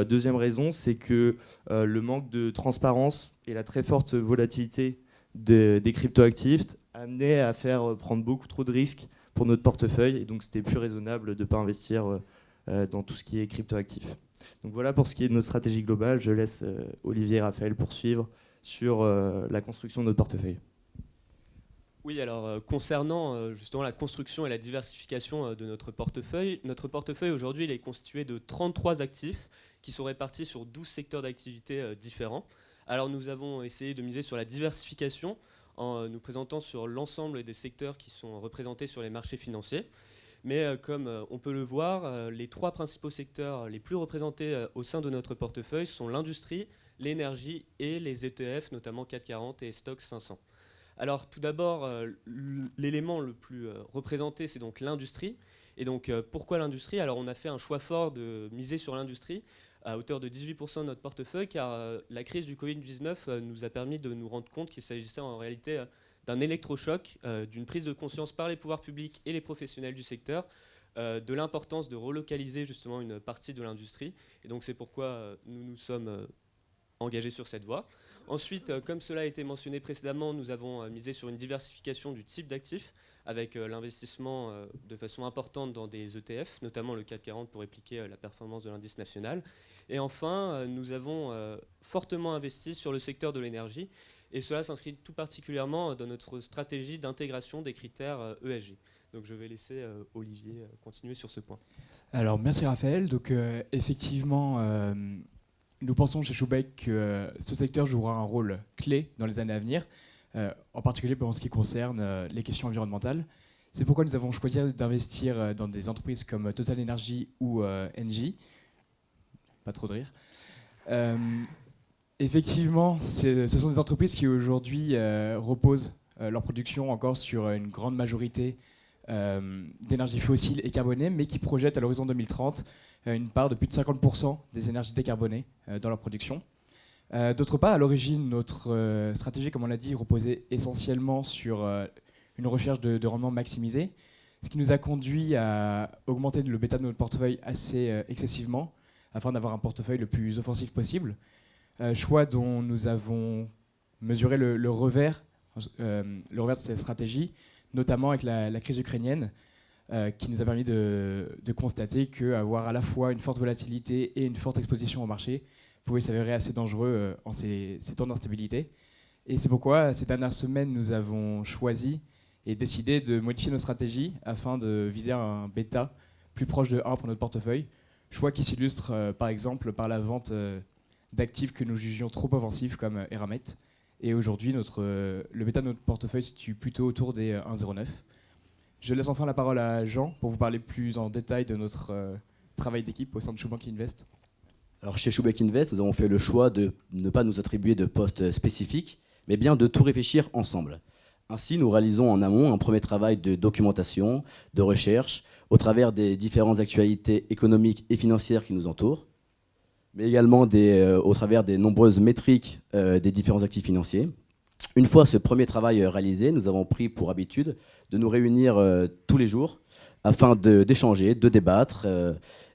deuxième raison, c'est que le manque de transparence et la très forte volatilité des cryptoactifs amenaient à faire prendre beaucoup trop de risques pour notre portefeuille. Et donc, c'était plus raisonnable de ne pas investir dans tout ce qui est cryptoactif. Donc voilà pour ce qui est de notre stratégie globale. Je laisse Olivier et Raphaël poursuivre sur la construction de notre portefeuille. Oui, alors concernant justement la construction et la diversification de notre portefeuille aujourd'hui il est constitué de 33 actifs qui sont répartis sur 12 secteurs d'activité différents. Alors nous avons essayé de miser sur la diversification en nous présentant sur l'ensemble des secteurs qui sont représentés sur les marchés financiers. Mais comme on peut le voir, les trois principaux secteurs les plus représentés au sein de notre portefeuille sont l'industrie, l'énergie et les ETF, notamment CAC 40 et Stoxx 500. Alors tout d'abord, l'élément le plus représenté, c'est donc l'industrie. Et donc pourquoi l'industrie? Alors on a fait un choix fort de miser sur l'industrie à hauteur de 18% de notre portefeuille, car la crise du Covid-19 nous a permis de nous rendre compte qu'il s'agissait en réalité d'un électrochoc, d'une prise de conscience par les pouvoirs publics et les professionnels du secteur, de l'importance de relocaliser justement une partie de l'industrie. Et donc c'est pourquoi nous nous sommes engagés sur cette voie. Ensuite, comme cela a été mentionné précédemment, nous avons misé sur une diversification du type d'actifs avec l'investissement de façon importante dans des ETF, notamment le CAC 40 pour répliquer la performance de l'indice national. Et enfin, nous avons fortement investi sur le secteur de l'énergie et cela s'inscrit tout particulièrement dans notre stratégie d'intégration des critères ESG. Donc je vais laisser Olivier continuer sur ce point. Alors merci Raphaël. Donc effectivement, nous pensons chez Schubeck que ce secteur jouera un rôle clé dans les années à venir, en particulier en ce qui concerne les questions environnementales. C'est pourquoi nous avons choisi d'investir dans des entreprises comme Total Energy ou Engie. Pas trop de rire. Effectivement, ce sont des entreprises qui aujourd'hui reposent leur production encore sur une grande majorité d'énergie fossile et carbonée, mais qui projettent à l'horizon 2030 une part de plus de 50% des énergies décarbonées dans leur production. D'autre part, à l'origine, notre stratégie, comme on l'a dit, reposait essentiellement sur une recherche de rendement maximisé, ce qui nous a conduit à augmenter le bêta de notre portefeuille assez excessivement, afin d'avoir un portefeuille le plus offensif possible. Choix dont nous avons mesuré le revers de cette stratégie, notamment avec la crise ukrainienne, qui nous a permis de constater qu'avoir à la fois une forte volatilité et une forte exposition au marché pouvait s'avérer assez dangereux en ces temps d'instabilité. Et c'est pourquoi, ces dernières semaines, nous avons choisi et décidé de modifier nos stratégies afin de viser un bêta plus proche de 1 pour notre portefeuille, choix qui s'illustre par exemple par la vente d'actifs que nous jugions trop offensifs comme Eramet. Et aujourd'hui, le bêta de notre portefeuille se situe plutôt autour des 1,09. Je laisse enfin la parole à Jean pour vous parler plus en détail de notre travail d'équipe au sein de Schubank Invest. Alors chez Schubank Invest, nous avons fait le choix de ne pas nous attribuer de postes spécifiques, mais bien de tout réfléchir ensemble. Ainsi, nous réalisons en amont un premier travail de documentation, de recherche, au travers des différentes actualités économiques et financières qui nous entourent, mais également au travers des nombreuses métriques des différents actifs financiers. Une fois ce premier travail réalisé, nous avons pris pour habitude de nous réunir tous les jours afin d'échanger, de débattre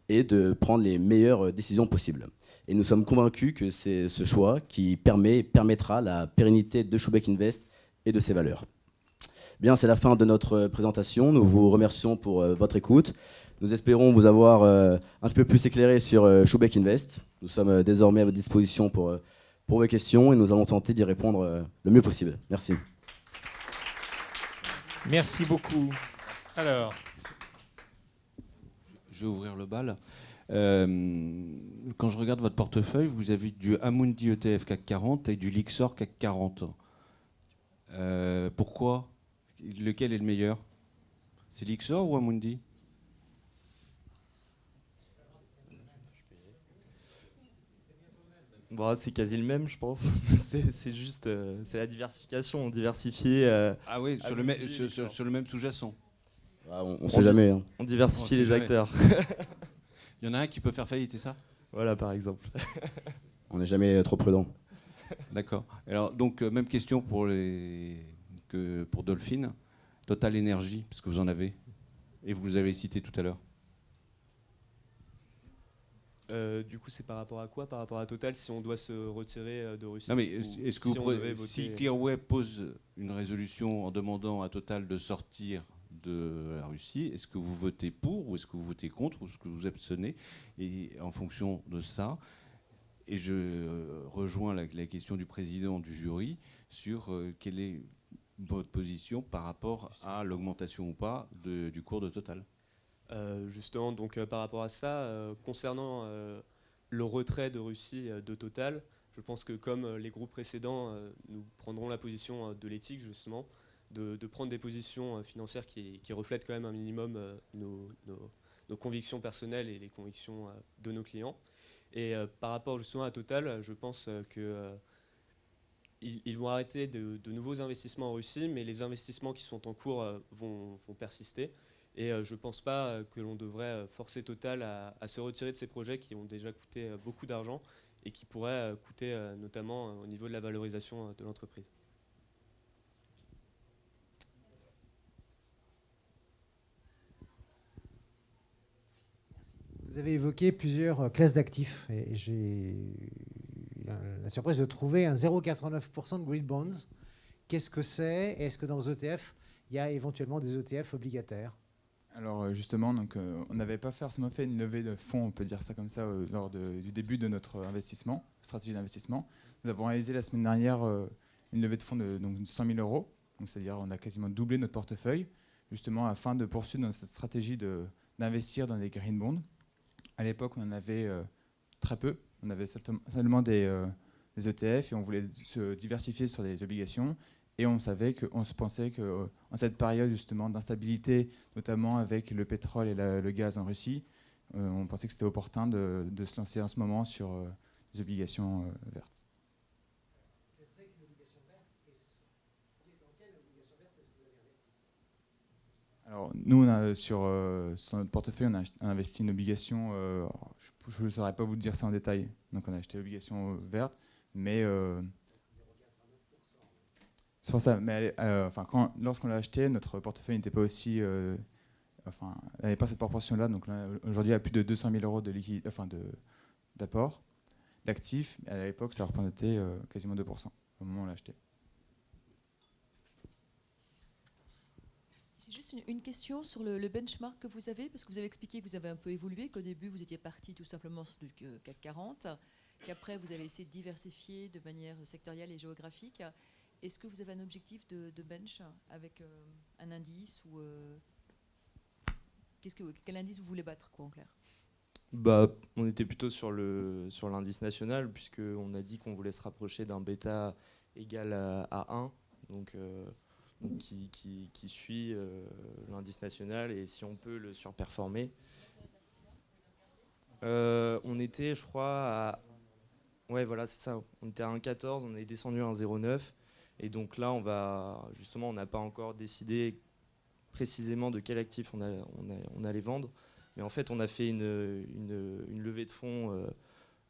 et de prendre les meilleures décisions possibles. Et nous sommes convaincus que c'est ce choix qui permettra la pérennité de Schubank Invest et de ses valeurs. Bien, c'est la fin de notre présentation. Nous vous remercions pour votre écoute. Nous espérons vous avoir un peu plus éclairé sur Schubank Invest. Nous sommes désormais à votre disposition pour vos questions et nous allons tenter d'y répondre le mieux possible. Merci. Merci beaucoup. Alors, je vais ouvrir le bal. Quand je regarde votre portefeuille, vous avez du Amundi ETF CAC 40 et du Lyxor CAC 40. Pourquoi? Lequel est le meilleur? C'est Lyxor ou Amundi? Bon, c'est quasi le même, je pense. C'est juste, c'est la diversification. On diversifie. Ah oui, sur le même sous-jacent. Ah, on ne sait jamais. Hein. On diversifie les acteurs. Il y en a un qui peut faire faillite, c'est ça? Voilà, par exemple. On n'est jamais trop prudent. D'accord. Alors, donc, même question pour Dolphin. Total Energy, parce que vous en avez. Et vous avez cité tout à l'heure. Du coup, c'est par rapport à quoi? Par rapport à Total, si on doit se retirer de Russie? Non, mais est-ce que si voter... Clearway pose une résolution en demandant à Total de sortir de la Russie, est-ce que vous votez pour, ou est-ce que vous votez contre, ou est-ce que vous abstenez? Et en fonction de ça, et je rejoins la question du président du jury sur quelle est votre position par rapport à l'augmentation ou pas du cours de Total. Justement, donc par rapport à ça, concernant le retrait de Russie de Total, je pense que comme les groupes précédents, nous prendrons la position de l'éthique, justement, de prendre des positions financières qui reflètent quand même un minimum nos convictions personnelles et les convictions de nos clients. Et par rapport justement à Total, je pense qu'ils vont arrêter de nouveaux investissements en Russie, mais les investissements qui sont en cours vont persister. Et je ne pense pas que l'on devrait forcer Total à se retirer de ces projets qui ont déjà coûté beaucoup d'argent et qui pourraient coûter notamment au niveau de la valorisation de l'entreprise. Vous avez évoqué plusieurs classes d'actifs et j'ai eu la surprise de trouver un 0,89% de Green Bonds. Qu'est-ce que c'est? Est-ce que dans les ETF, il y a éventuellement des ETF obligataires? Alors justement, donc, on n'avait pas forcément fait une levée de fonds, on peut dire ça comme ça, lors du début de notre stratégie d'investissement. Nous avons réalisé la semaine dernière une levée de fonds de 100 000 €, donc c'est-à-dire on a quasiment doublé notre portefeuille, justement afin de poursuivre dans cette stratégie d'investir dans des green bonds. À l'époque, on en avait très peu, on avait seulement des ETF et on voulait se diversifier sur des obligations. Et on se pensait qu'en cette période justement d'instabilité, notamment avec le pétrole et le gaz en Russie, on pensait que c'était opportun de se lancer en ce moment sur des obligations vertes. Alors nous, sur notre portefeuille, on a investi une obligation, je ne saurais pas vous dire ça en détail, donc on a acheté l'obligation verte, mais... c'est pour ça, mais lorsqu'on l'a acheté, notre portefeuille n'était pas aussi... elle n'avait pas cette proportion-là, donc aujourd'hui, il y a plus de 200 000 € d'apport, d'actifs. À l'époque, ça représentait quasiment 2% au moment où on l'a acheté. C'est juste une question sur le benchmark que vous avez, parce que vous avez expliqué que vous avez un peu évolué, qu'au début, vous étiez parti tout simplement sur du CAC 40, qu'après, vous avez essayé de diversifier de manière sectorielle et géographique. Est-ce que vous avez un objectif de bench avec un indice ou quel indice vous voulez battre, quoi, en clair? On était plutôt sur l'indice national, puisqu'on a dit qu'on voulait se rapprocher d'un bêta égal à 1. Donc donc qui suit l'indice national, et si on peut le surperformer. On était, je crois, à... Ouais, voilà, c'est ça. On était à 1,14, on est descendu à 1,09. Et donc là, on n'a pas encore décidé précisément de quel actif on allait vendre. Mais en fait, on a fait une levée de fonds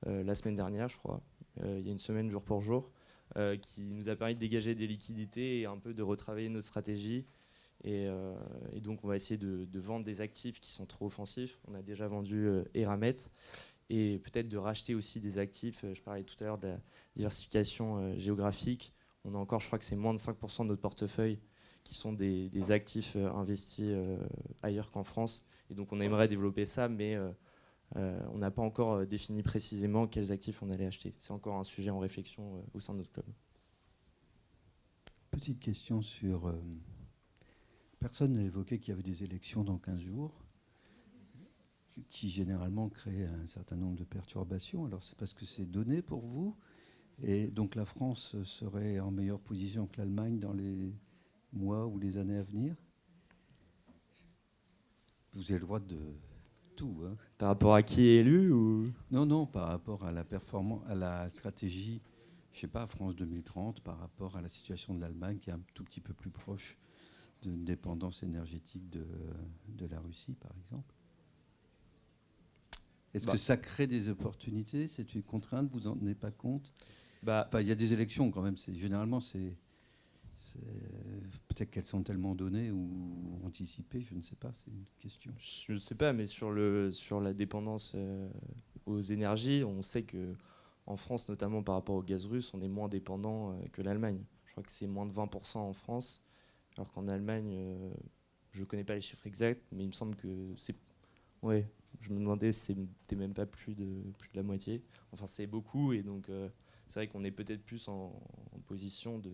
la semaine dernière, je crois, il y a une semaine jour pour jour, qui nous a permis de dégager des liquidités et un peu de retravailler notre stratégie. Et donc, on va essayer de vendre des actifs qui sont trop offensifs. On a déjà vendu Eramet. Et peut-être de racheter aussi des actifs. Je parlais tout à l'heure de la diversification géographique. On a encore, je crois que c'est moins de 5% de notre portefeuille qui sont des actifs investis ailleurs qu'en France. Et donc, on aimerait développer ça, mais on n'a pas encore défini précisément quels actifs on allait acheter. C'est encore un sujet en réflexion au sein de notre club. Petite question sur... personne n'a évoqué qu'il y avait des élections dans 15 jours, qui généralement créent un certain nombre de perturbations. Alors c'est parce que c'est donné pour vous, et donc la France serait en meilleure position que l'Allemagne dans les mois ou les années à venir? Vous avez le droit de tout. Hein. Par rapport à qui est élu ou... Non, par rapport à la performance, à la stratégie, je sais pas, France 2030, par rapport à la situation de l'Allemagne qui est un tout petit peu plus proche d'une dépendance énergétique de la Russie, par exemple. Est-ce que ça crée des opportunités? C'est une contrainte? Vous n'en tenez pas compte? Enfin, il y a des élections quand même. Généralement, peut-être qu'elles sont tellement données ou anticipées, je ne sais pas. C'est une question. Je ne sais pas, mais sur la dépendance aux énergies, on sait que en France, notamment par rapport au gaz russe, on est moins dépendant que l'Allemagne. Je crois que c'est moins de 20% en France, alors qu'en Allemagne, je ne connais pas les chiffres exacts, mais il me semble que c'est... Ouais, je me demandais si c'était même pas plus de la moitié. Enfin, c'est beaucoup, et donc c'est vrai qu'on est peut-être plus en position de...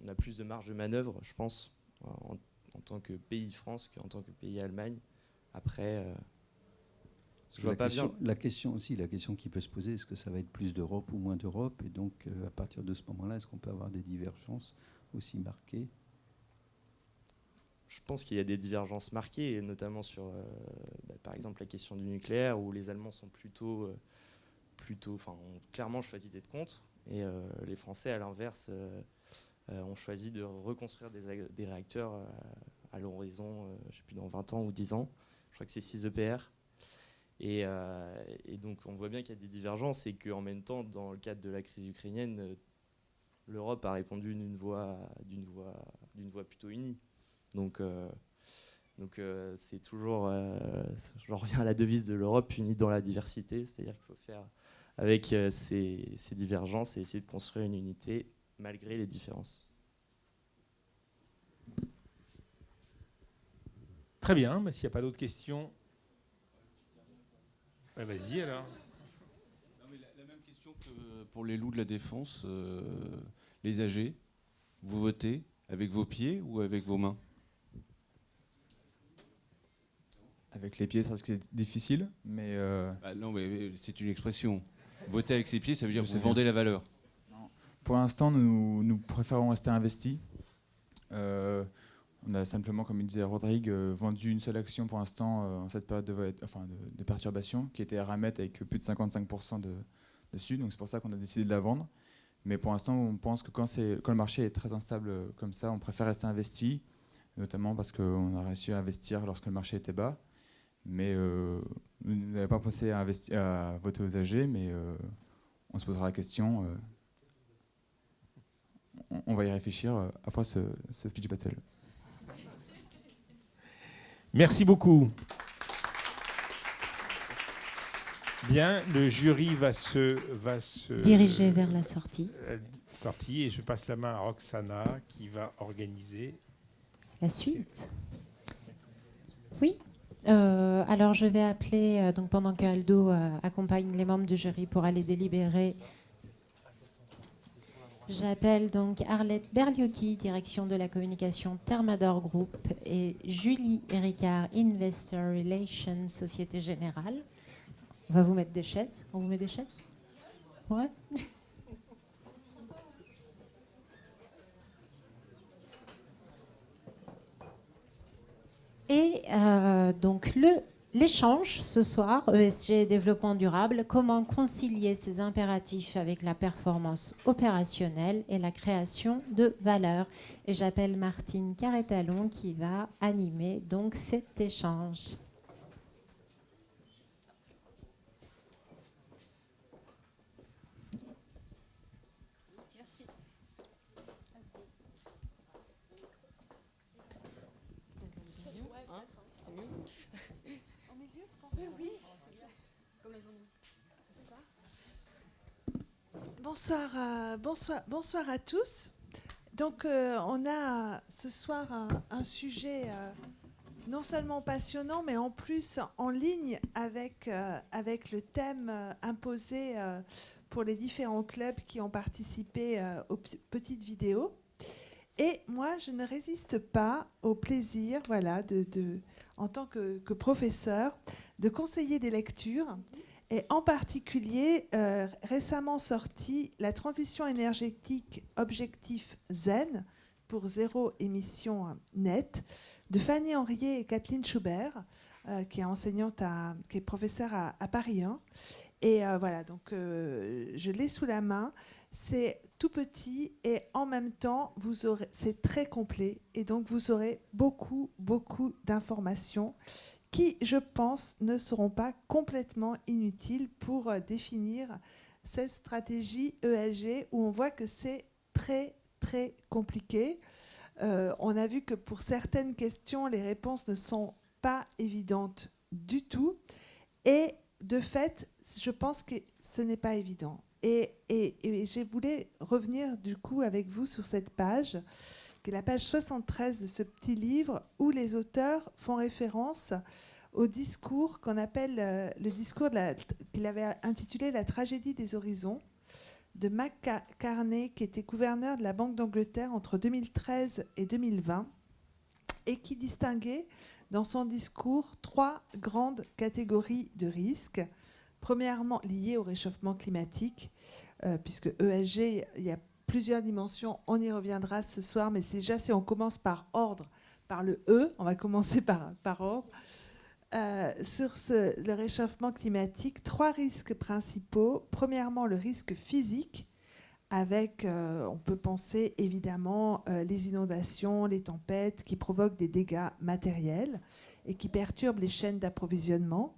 On a plus de marge de manœuvre, je pense, en tant que pays France qu'en tant que pays Allemagne. Après, je vois pas bien. La question qui peut se poser, est-ce que ça va être plus d'Europe ou moins d'Europe? Et donc, à partir de ce moment-là, est-ce qu'on peut avoir des divergences aussi marquées? Je pense qu'il y a des divergences marquées, et notamment sur, par exemple, la question du nucléaire, où les Allemands sont plutôt ont clairement choisi d'être contre, et les Français, à l'inverse, ont choisi de reconstruire des réacteurs à l'horizon, je ne sais plus, dans 20 ans ou 10 ans. Je crois que c'est 6 EPR. Et donc, on voit bien qu'il y a des divergences, et qu'en même temps, dans le cadre de la crise ukrainienne, l'Europe a répondu d'une voix plutôt unie. Donc c'est toujours, j'en reviens à la devise de l'Europe, unie dans la diversité, c'est-à-dire qu'il faut faire avec ces divergences et essayer de construire une unité malgré les différences. Très bien, s'il n'y a pas d'autres questions, vas-y alors. Non, mais la même question que pour les loups de la défense, les AG, vous votez avec vos pieds ou avec vos mains? Avec les pieds, ça risque d'être difficile, mais... non, mais c'est une expression. Voter avec ses pieds, ça veut dire que vous vendez la valeur. Non. Pour l'instant, nous préférons rester investis. On a simplement, comme il disait Rodrigue, vendu une seule action pour l'instant en cette période de perturbation, qui était Eramet avec plus de 55% dessus. Donc c'est pour ça qu'on a décidé de la vendre. Mais pour l'instant, on pense que quand le marché est très instable comme ça, on préfère rester investi, notamment parce qu'on a réussi à investir lorsque le marché était bas. Mais nous n'avons pas pensé à voter aux AG, mais on se posera la question. On va y réfléchir après ce pitch battle. Merci beaucoup. Bien, le jury va se diriger vers la sortie. Et je passe la main à Roxana qui va organiser la suite. Oui. Alors je vais appeler, donc pendant que Aldo accompagne les membres du jury pour aller délibérer, j'appelle donc Arlette Berliocchi, direction de la communication Thermador Group, et Julie Ricard, Investor Relations, Société Générale. On va vous mettre des chaises. On vous met des chaises? Ouais. donc l'échange ce soir, ESG et développement durable, comment concilier ces impératifs avec la performance opérationnelle et la création de valeur. Et j'appelle Martine Carretalon qui va animer donc cet échange. Bonsoir à tous. Donc on a ce soir un sujet non seulement passionnant, mais en plus en ligne avec le thème imposé pour les différents clubs qui ont participé aux petites vidéos. Et moi, je ne résiste pas au plaisir, voilà, en tant que professeur, de conseiller des lectures. Et en particulier, récemment sorti La transition énergétique, objectif zen pour zéro émission nette, de Fanny Henriet et Kathleen Schubert, qui est enseignante, qui est professeure à Paris 1. Et voilà, donc je l'ai sous la main. C'est tout petit et en même temps, c'est très complet. Et donc, vous aurez beaucoup d'informations qui, je pense, ne seront pas complètement inutiles pour définir cette stratégie ESG où on voit que c'est très compliqué. On a vu que pour certaines questions, les réponses ne sont pas évidentes du tout. Et de fait, je pense que ce n'est pas évident. Et je voulais revenir du coup avec vous sur cette page, qui est la page 73 de ce petit livre, où les auteurs font référence au discours qu'on appelle le discours qu'il avait intitulé « La tragédie des horizons » de McCartney, qui était gouverneur de la Banque d'Angleterre entre 2013 et 2020, et qui distinguait dans son discours 3 grandes catégories de risques. Premièrement, liées au réchauffement climatique, puisque ESG, il y a plusieurs dimensions, on y reviendra ce soir, mais c'est déjà si on commence par ordre, par le E, on va commencer par ordre. Sur le réchauffement climatique, 3 risques principaux. Premièrement, le risque physique, avec, on peut penser évidemment, les inondations, les tempêtes qui provoquent des dégâts matériels et qui perturbent les chaînes d'approvisionnement.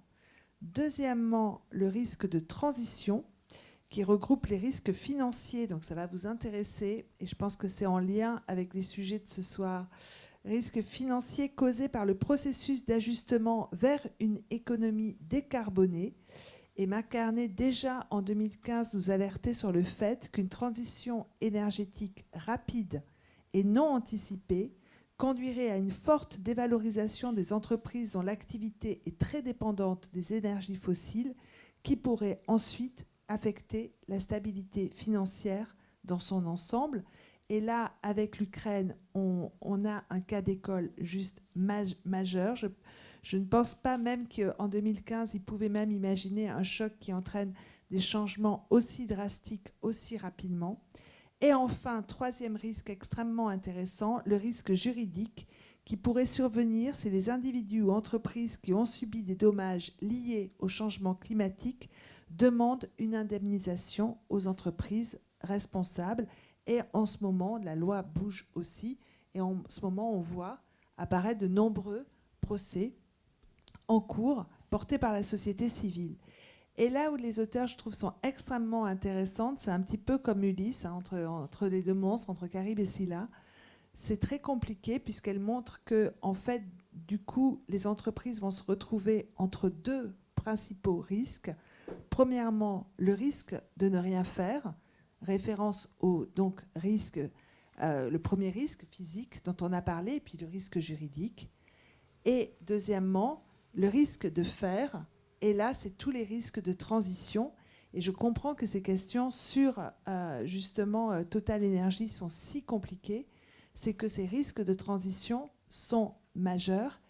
Deuxièmement, le risque de transition, qui regroupe les risques financiers, donc ça va vous intéresser, et je pense que c'est en lien avec les sujets de ce soir. Risques financiers causés par le processus d'ajustement vers une économie décarbonée. Et McCartney, déjà en 2015, nous alertait sur le fait qu'une transition énergétique rapide et non anticipée conduirait à une forte dévalorisation des entreprises dont l'activité est très dépendante des énergies fossiles, qui pourrait ensuite affecter la stabilité financière dans son ensemble. Et là, avec l'Ukraine, on a un cas d'école juste majeur. Je ne pense pas même qu'en 2015, ils pouvaient même imaginer un choc qui entraîne des changements aussi drastiques, aussi rapidement. Et enfin, 3e risque extrêmement intéressant, le risque juridique qui pourrait survenir si les individus ou entreprises qui ont subi des dommages liés au changement climatique demandent une indemnisation aux entreprises responsables. Et en ce moment, la loi bouge aussi. Et en ce moment, on voit apparaître de nombreux procès en cours portés par la société civile. Et là où les auteurs, je trouve, sont extrêmement intéressantes, c'est un petit peu comme Ulysse, hein, entre les 2 monstres, entre Charybde et Scylla. C'est très compliqué puisqu'elles montrent que, en fait, du coup, les entreprises vont se retrouver entre 2 principaux risques. Premièrement, le risque de ne rien faire, référence au donc risque, le premier risque physique dont on a parlé, et puis le risque juridique. Et deuxièmement, le risque de faire. Et là, c'est tous les risques de transition. Et je comprends que ces questions sur, justement, Total Energy sont si compliquées. C'est que ces risques de transition sont majeurs.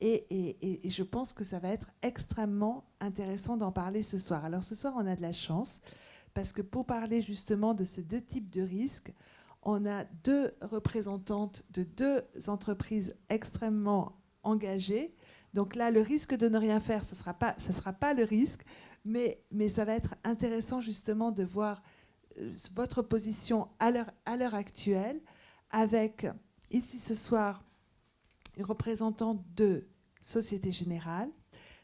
Et je pense que ça va être extrêmement intéressant d'en parler ce soir. Alors ce soir, on a de la chance, parce que pour parler justement de ces 2 types de risques, on a 2 représentantes de 2 entreprises extrêmement engagés. Donc là, le risque de ne rien faire, ce sera pas le risque, mais ça va être intéressant justement de voir votre position à l'heure actuelle, avec ici ce soir une représentante de Société Générale.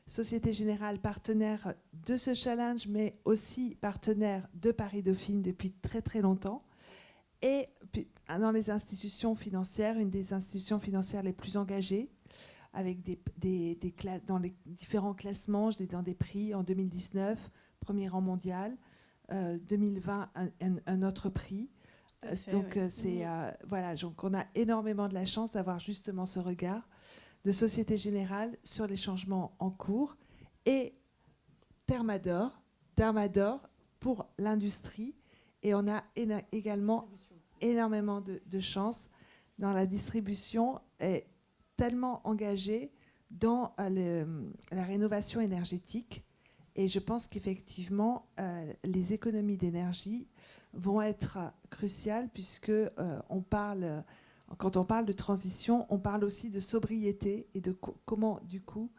Société Générale, partenaire de ce challenge, mais aussi partenaire de Paris Dauphine depuis très très longtemps. Et dans les institutions financières, une des institutions financières les plus engagées, avec dans les différents classements, dans des prix en 2019, premier rang mondial, 2020 un autre prix. Donc voilà, donc on a énormément de la chance d'avoir justement ce regard de Société Générale sur les changements en cours, et Thermador pour l'industrie, et on a également énormément de chance dans la distribution, et tellement engagé dans la rénovation énergétique. Et je pense qu'effectivement, les économies d'énergie vont être cruciales, puisque quand on parle de transition, on parle aussi de sobriété et de comment, du coup,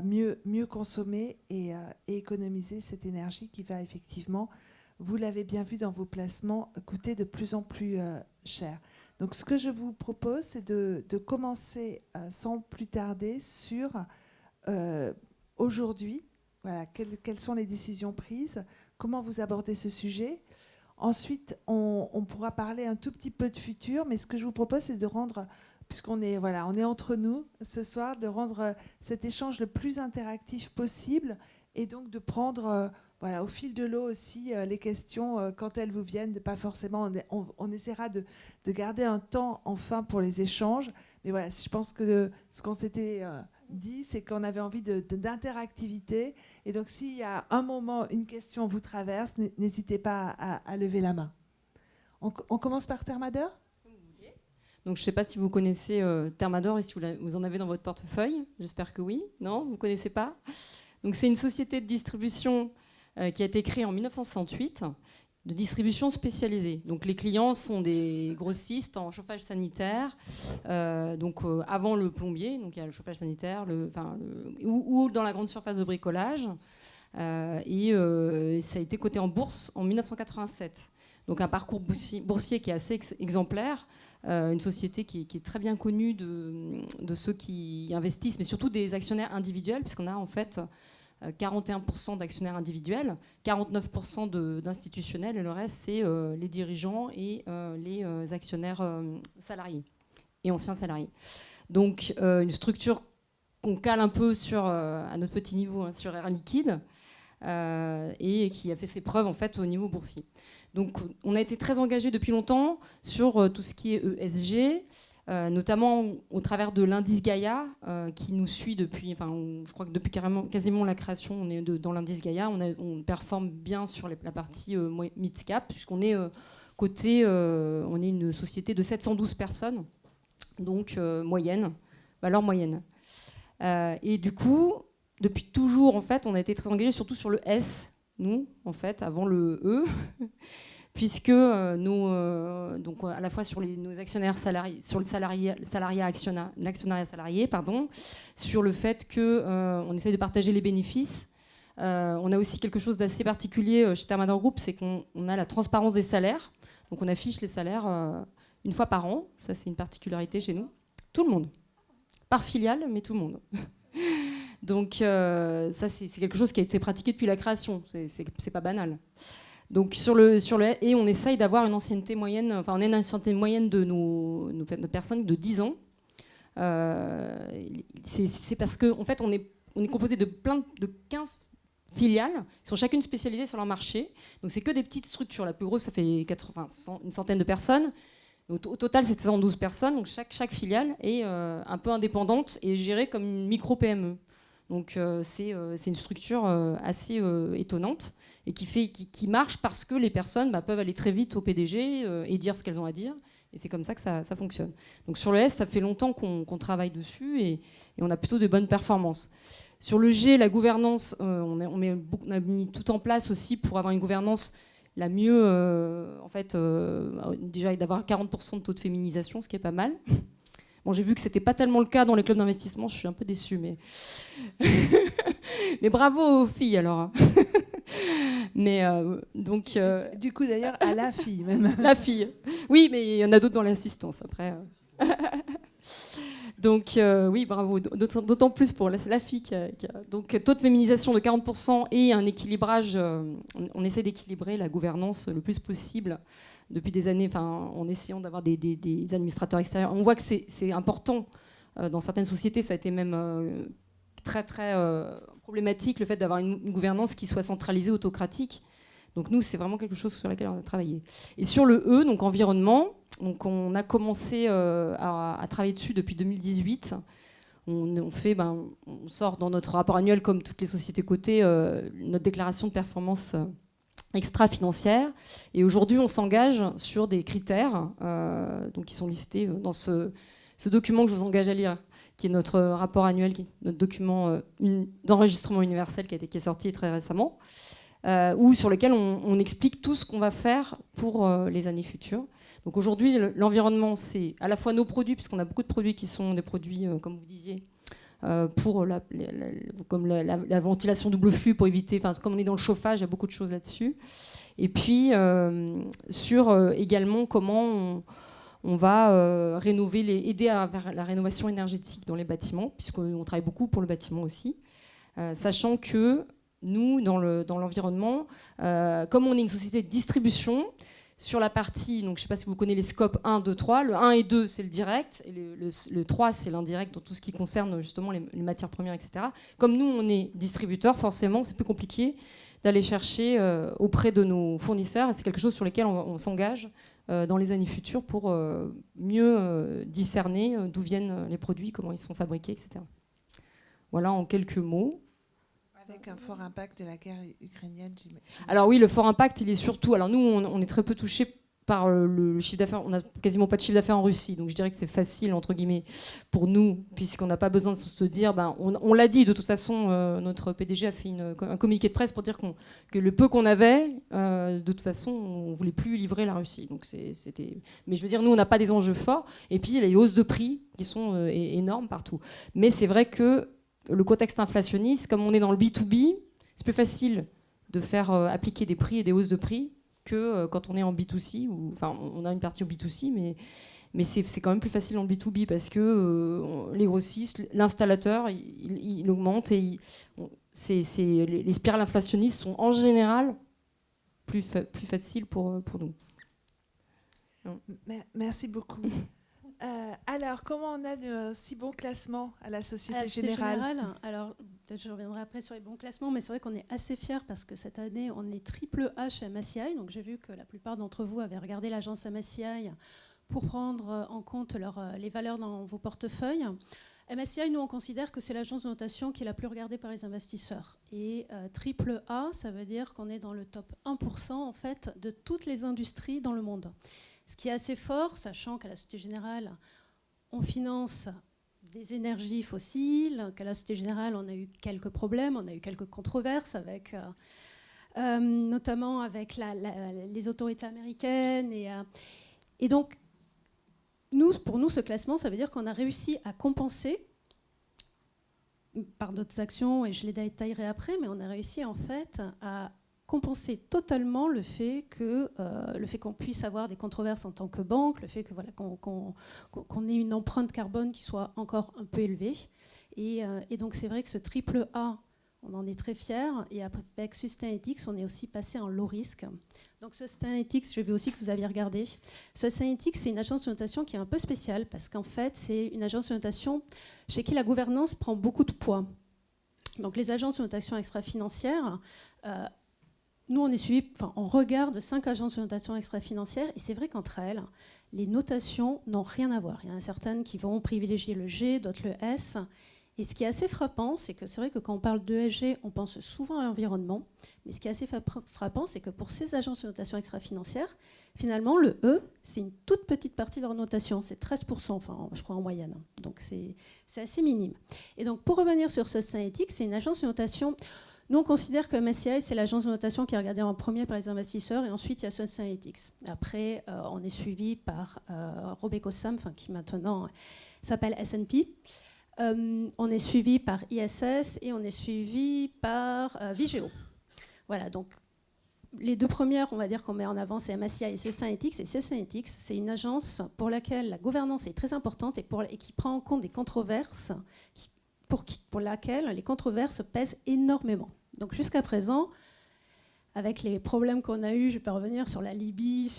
mieux consommer et économiser cette énergie qui va effectivement, vous l'avez bien vu dans vos placements, coûter de plus en plus cher. Donc ce que je vous propose, c'est de commencer sans plus tarder sur aujourd'hui, voilà, quelles sont les décisions prises, comment vous abordez ce sujet. Ensuite, on pourra parler un tout petit peu de futur, mais ce que je vous propose, c'est de rendre, puisqu'on est, voilà, on est entre nous ce soir, de rendre cet échange le plus interactif possible, et donc de prendre voilà, au fil de l'eau aussi les questions quand elles vous viennent, de pas forcément, on essaiera de garder un temps enfin pour les échanges, mais voilà, je pense que ce qu'on s'était dit, c'est qu'on avait envie d'interactivité, et donc s'il y a un moment, une question vous traverse, n'hésitez pas à lever la main. On commence par Thermador. Donc je ne sais pas si vous connaissez Thermador et si vous en avez dans votre portefeuille, j'espère que oui. Non, vous ne connaissez pas? Donc c'est une société de distribution qui a été créée en 1968, de distribution spécialisée. Donc les clients sont des grossistes en chauffage sanitaire, avant le plombier, donc il y a le chauffage sanitaire, ou dans la grande surface de bricolage. Ça a été coté en bourse en 1987. Donc un parcours boursier qui est assez exemplaire, une société qui est très bien connue de ceux qui investissent, mais surtout des actionnaires individuels, puisqu'on a en fait 41% d'actionnaires individuels, 49% d'institutionnels, et le reste, c'est les dirigeants et les actionnaires salariés et anciens salariés. Donc, une structure qu'on cale un peu à notre petit niveau, hein, sur Air Liquide, et qui a fait ses preuves en fait, au niveau boursier. Donc, on a été très engagé depuis longtemps sur tout ce qui est ESG, notamment au travers de l'indice Gaïa, qui nous suit depuis, je crois que depuis quasiment la création, on est dans l'indice Gaïa, on performe bien sur la partie mid-cap, puisqu'on est coté, on est une société de 712 personnes, donc moyenne, valeur moyenne. Et du coup, depuis toujours, en fait, on a été très engagé surtout sur le S, nous, en fait, avant le E, puisque donc à la fois sur nos actionnaires salariés, sur l'actionnariat salarié, sur le fait qu'on essaye de partager les bénéfices. On a aussi quelque chose d'assez particulier chez Thermador Group, c'est qu'on a la transparence des salaires. Donc on affiche les salaires une fois par an, ça c'est une particularité chez nous. Tout le monde, par filiale, mais tout le monde. Donc ça c'est quelque chose qui a été pratiqué depuis la création, c'est pas banal. Donc et on essaye d'avoir une ancienneté moyenne, on a une ancienneté moyenne de nos personnes de 10 ans. C'est parce que en fait on est composé de 15 filiales qui sont chacune spécialisées sur leur marché. Donc c'est que des petites structures. La plus grosse ça fait une centaine de personnes. Au total c'est 112 personnes. Donc chaque filiale est un peu indépendante et gérée comme une micro PME. Donc c'est une structure assez étonnante et qui marche parce que les personnes peuvent aller très vite au PDG et dire ce qu'elles ont à dire. Et c'est comme ça que ça fonctionne. Donc sur le S, ça fait longtemps qu'on travaille dessus et on a plutôt de bonnes performances. Sur le G, la gouvernance, on a mis tout en place aussi pour avoir une gouvernance la mieux, déjà d'avoir 40% de taux de féminisation, ce qui est pas mal. Bon, j'ai vu que ce n'était pas tellement le cas dans les clubs d'investissement, je suis un peu déçue, mais... mais bravo aux filles, alors. Mais donc... Du coup, d'ailleurs, à la fille, même. La fille. Oui, mais il y en a d'autres dans l'assistance, après. Donc, oui, bravo. D'autant plus pour la fille qui a... Donc, taux de féminisation de 40% et un équilibrage... on essaie d'équilibrer la gouvernance le plus possible depuis des années, en essayant d'avoir des administrateurs extérieurs. On voit que c'est important. Dans certaines sociétés, ça a été même très, très problématique, le fait d'avoir une gouvernance qui soit centralisée, autocratique. Donc nous, c'est vraiment quelque chose sur lequel on a travaillé. Et sur le E, donc environnement, donc on a commencé à travailler dessus depuis 2018. On sort dans notre rapport annuel, comme toutes les sociétés cotées, notre déclaration de performance extra-financière. Et aujourd'hui, on s'engage sur des critères donc qui sont listés dans ce document que je vous engage à lire, qui est notre rapport annuel, qui est notre document d'enregistrement universel qui est sorti très récemment, ou sur lequel on explique tout ce qu'on va faire pour les années futures. Donc aujourd'hui, l'environnement, c'est à la fois nos produits, puisqu'on a beaucoup de produits qui sont des produits, comme vous disiez, pour comme la ventilation double flux, pour éviter, comme on est dans le chauffage, il y a beaucoup de choses là-dessus. Et puis, sur également comment on va aider vers la rénovation énergétique dans les bâtiments, puisqu'on travaille beaucoup pour le bâtiment aussi, sachant que nous, dans l'environnement, comme on est une société de distribution, sur la partie, donc je ne sais pas si vous connaissez les scopes 1, 2, 3, le 1 et 2 c'est le direct, et le 3 c'est l'indirect dans tout ce qui concerne justement les matières premières, etc. Comme nous on est distributeur, forcément c'est plus compliqué d'aller chercher auprès de nos fournisseurs, et c'est quelque chose sur lequel on s'engage dans les années futures pour mieux discerner d'où viennent les produits, comment ils sont fabriqués, etc. Voilà en quelques mots. Avec un fort impact de la guerre ukrainienne, j'imagine. Alors oui, le fort impact, il est surtout... Alors nous, on est très peu touchés par le chiffre d'affaires. On n'a quasiment pas de chiffre d'affaires en Russie, donc je dirais que c'est facile, entre guillemets, pour nous, puisqu'on n'a pas besoin de se dire... on l'a dit, de toute façon, notre PDG a fait un communiqué de presse pour dire que le peu qu'on avait, de toute façon, on ne voulait plus livrer la Russie. Donc c'était... Mais je veux dire, nous, on n'a pas des enjeux forts. Et puis, il y a les hausses de prix qui sont énormes partout. Mais c'est vrai que le contexte inflationniste, comme on est dans le B2B, c'est plus facile de faire appliquer des prix et des hausses de prix que quand on est en B2C. On a une partie au B2C, mais c'est quand même plus facile en B2B parce que les grossistes, l'installateur, il augmente et les spirales inflationnistes sont en général plus faciles pour nous. Merci beaucoup. Alors, comment on a de si bons classements à la Société Générale ? Alors, peut-être je reviendrai après sur les bons classements, mais c'est vrai qu'on est assez fiers parce que cette année, on est triple A chez MSCI. Donc, j'ai vu que la plupart d'entre vous avaient regardé l'agence MSCI pour prendre en compte les valeurs dans vos portefeuilles. MSCI, nous, on considère que c'est l'agence de notation qui est la plus regardée par les investisseurs. Et triple A, ça veut dire qu'on est dans le top 1% en fait, de toutes les industries dans le monde. Ce qui est assez fort, sachant qu'à la Société Générale, on finance des énergies fossiles, qu'à la Société Générale, on a eu quelques problèmes, on a eu quelques controverses, notamment avec les autorités américaines. Et donc, pour nous, ce classement, ça veut dire qu'on a réussi à compenser, par d'autres actions, et je les détaillerai après, mais on a réussi en fait à compenser totalement le fait qu'on puisse avoir des controverses en tant que banque, le fait que qu'on ait une empreinte carbone qui soit encore un peu élevée. Et donc c'est vrai que ce triple A, on en est très fiers. Et avec Sustainalytics, on est aussi passé en low risk. Donc Sustainalytics, je veux aussi que vous aviez regardé. Sustainalytics, c'est une agence de notation qui est un peu spéciale parce qu'en fait, c'est une agence de notation chez qui la gouvernance prend beaucoup de poids. Donc les agences de notation extra-financières, nous, on regarde 5 agences de notation extra-financières et c'est vrai qu'entre elles, les notations n'ont rien à voir. Il y en a certaines qui vont privilégier le G, d'autres le S. Et ce qui est assez frappant, c'est que c'est vrai que quand on parle d'ESG, on pense souvent à l'environnement. Mais ce qui est assez frappant, c'est que pour ces agences de notation extra-financières, finalement, le E, c'est une toute petite partie de leur notation. C'est 13%, enfin, je crois, en moyenne. Donc, c'est assez minime. Et donc, pour revenir sur Sustainalytics, c'est une agence de notation... Nous, on considère que MSCI, c'est l'agence de notation qui est regardée en premier par les investisseurs, et ensuite, il y a Sustainalytics. Après, on est suivi par RobecoSAM, qui maintenant s'appelle S&P. On est suivi par ISS et on est suivi par Vigeo. Voilà, donc les deux premières, on va dire qu'on met en avant, c'est MSCI et Sustainalytics. Et Sustainalytics, c'est une agence pour laquelle la gouvernance est très importante et qui prend en compte des controverses, pour laquelle les controverses pèsent énormément. Donc jusqu'à présent, avec les problèmes qu'on a eus, je ne vais pas revenir sur la Libye,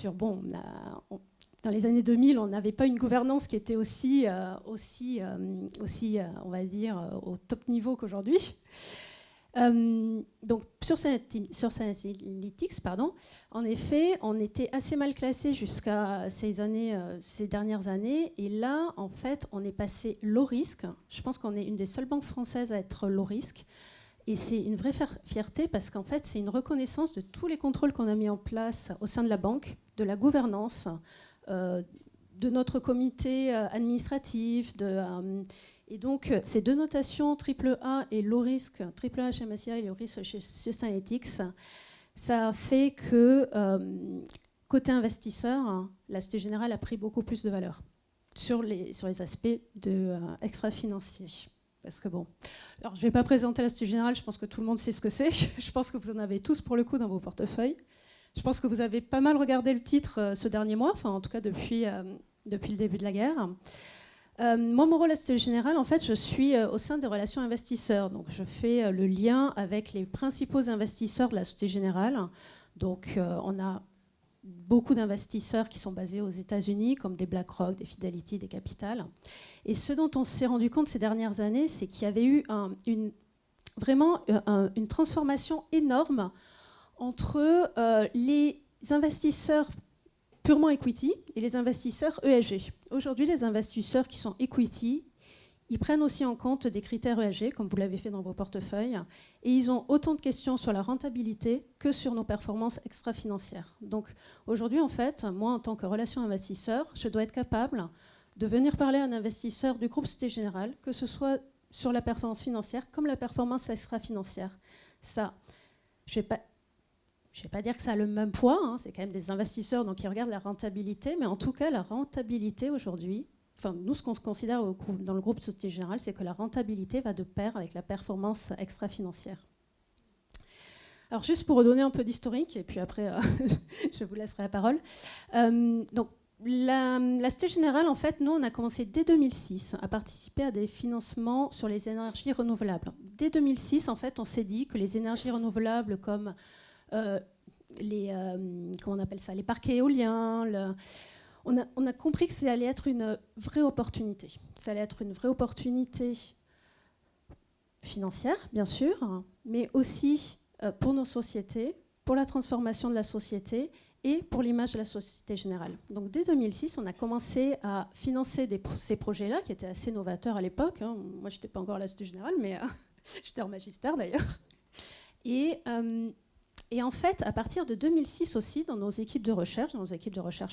dans les années 2000, on n'avait pas une gouvernance qui était aussi on va dire, au top niveau qu'aujourd'hui. Donc sur Sustainalytics, en effet, on était assez mal classé jusqu'à ces dernières années. Et là, en fait, on est passé low risk. Je pense qu'on est une des seules banques françaises à être low risk. Et c'est une vraie fierté parce qu'en fait, c'est une reconnaissance de tous les contrôles qu'on a mis en place au sein de la banque, de la gouvernance, de notre comité administratif. Et donc, ces deux notations, AAA et low risk, AAA chez MSCI et low risk chez Sustainalytics, ça a fait que, côté investisseur, la Société Générale a pris beaucoup plus de valeur sur les aspects extra-financiers. Parce que bon, alors je ne vais pas présenter la Société Générale, je pense que tout le monde sait ce que c'est. Je pense que vous en avez tous pour le coup dans vos portefeuilles. Je pense que vous avez pas mal regardé le titre ce dernier mois, enfin en tout cas depuis le début de la guerre. Moi, mon rôle à la Société Générale, en fait, je suis au sein des relations investisseurs. Donc je fais le lien avec les principaux investisseurs de la Société Générale. Donc on a beaucoup d'investisseurs qui sont basés aux États-Unis, comme des BlackRock, des Fidelity, des Capital. Et ce dont on s'est rendu compte ces dernières années, c'est qu'il y avait eu vraiment une transformation énorme entre les investisseurs purement equity et les investisseurs ESG. Aujourd'hui, les investisseurs qui sont equity, ils prennent aussi en compte des critères ESG, comme vous l'avez fait dans vos portefeuilles, et ils ont autant de questions sur la rentabilité que sur nos performances extra-financières. Donc aujourd'hui, en fait, moi, en tant que relation investisseur, je dois être capable de venir parler à un investisseur du groupe Société Générale, que ce soit sur la performance financière comme la performance extra-financière. Ça, je ne vais pas dire que ça a le même poids, hein, c'est quand même des investisseurs donc, qui regardent la rentabilité, mais en tout cas, la rentabilité aujourd'hui, enfin, nous, ce qu'on se considère dans le groupe Société Générale, c'est que la rentabilité va de pair avec la performance extra-financière. Alors, juste pour redonner un peu d'historique, et puis après, je vous laisserai la parole. Donc, la Société Générale, en fait, nous, on a commencé dès 2006 à participer à des financements sur les énergies renouvelables. Dès 2006, en fait, on s'est dit que les énergies renouvelables comme comment on appelle ça, les parcs éoliens, on a compris que ça allait être une vraie opportunité. Ça allait être une vraie opportunité financière, bien sûr, mais aussi pour nos sociétés, pour la transformation de la société et pour l'image de la Société Générale. Donc dès 2006, on a commencé à financer ces projets-là, qui étaient assez novateurs à l'époque. Hein. Moi, je n'étais pas encore à la Société Générale, mais j'étais en magistère d'ailleurs. Et en fait, à partir de 2006 aussi, dans nos équipes de recherche,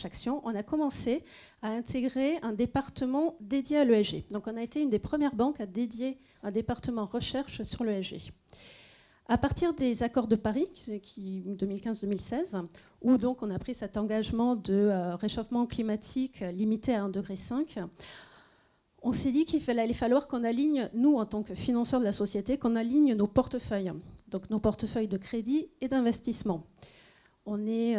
action, on a commencé à intégrer un département dédié à l'ESG. Donc on a été une des premières banques à dédier un département recherche sur l'ESG. À partir des accords de Paris, 2015-2016, où donc on a pris cet engagement de réchauffement climatique limité à 1,5 degré, on s'est dit qu'il allait falloir qu'on aligne, nous, en tant que financeurs de la société, qu'on aligne nos portefeuilles. Donc nos portefeuilles de crédit et d'investissement. On est,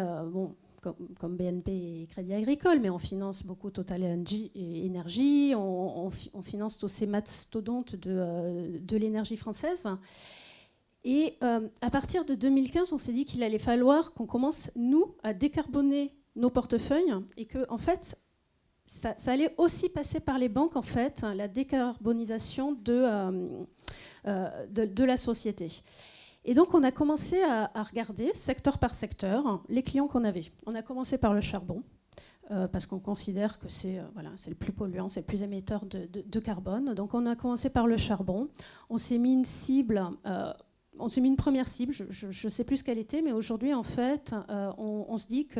comme BNP et Crédit Agricole, mais on finance beaucoup Total Énergie, on finance tous ces mastodontes de l'énergie française. Et à partir de 2015, on s'est dit qu'il allait falloir qu'on commence, nous, à décarboner nos portefeuilles et que, en fait, ça allait aussi passer par les banques, en fait, la décarbonisation de la société. Et donc, on a commencé à regarder, secteur par secteur, les clients qu'on avait. On a commencé par le charbon, parce qu'on considère que c'est le plus polluant, c'est le plus émetteur de carbone. Donc, on a commencé par le charbon. On s'est mis une cible... on s'est mis une première cible, je ne sais plus ce qu'elle était, mais aujourd'hui, en fait, on se dit que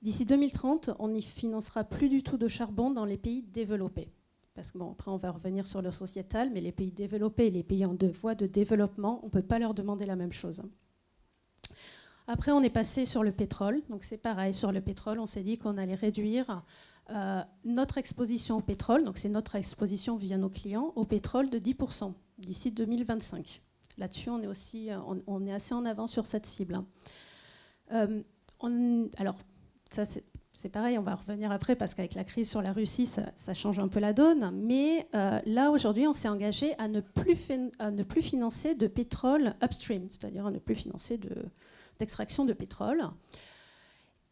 d'ici 2030, on n'y financera plus du tout de charbon dans les pays développés. parce que bon, après on va revenir sur le sociétal, mais les pays développés et les pays en voie de développement, on ne peut pas leur demander la même chose. Après, on est passé sur le pétrole. Donc c'est pareil, sur le pétrole, on s'est dit qu'on allait réduire notre exposition au pétrole, donc c'est notre exposition via nos clients, au pétrole de 10% d'ici 2025. Là-dessus, on est assez en avant sur cette cible. Alors, ça c'est pareil, on va revenir après, parce qu'avec la crise sur la Russie, ça change un peu la donne. Mais là, aujourd'hui, on s'est engagé à ne plus financer de pétrole upstream, c'est-à-dire à ne plus financer d'extraction de pétrole.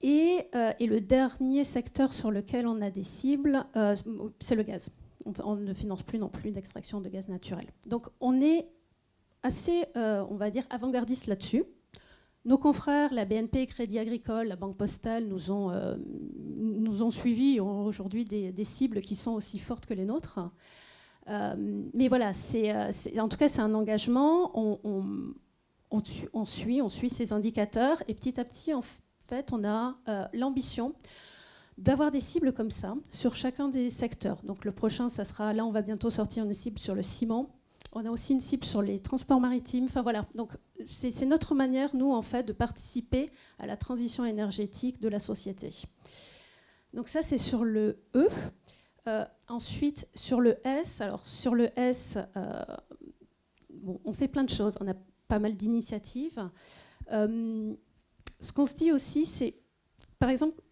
Et le dernier secteur sur lequel on a des cibles, c'est le gaz. On ne finance plus non plus d'extraction de gaz naturel. Donc on est assez, on va dire, avant-gardiste là-dessus. Nos confrères, la BNP, Crédit Agricole, la Banque Postale, nous ont suivis, ont aujourd'hui des cibles qui sont aussi fortes que les nôtres. Mais voilà, en tout cas, c'est un engagement. On suit ces indicateurs, et petit à petit, en fait, on a l'ambition d'avoir des cibles comme ça sur chacun des secteurs. Donc le prochain, ça sera, là, on va bientôt sortir une cible sur le ciment. On a aussi une cible sur les transports maritimes. Enfin voilà, donc c'est notre manière, nous, en fait, de participer à la transition énergétique de la société. Donc ça, c'est sur le E. Ensuite, sur le S. Alors sur le S, bon, on fait plein de choses. On a pas mal d'initiatives. Ce qu'on se dit aussi, c'est, par exemple,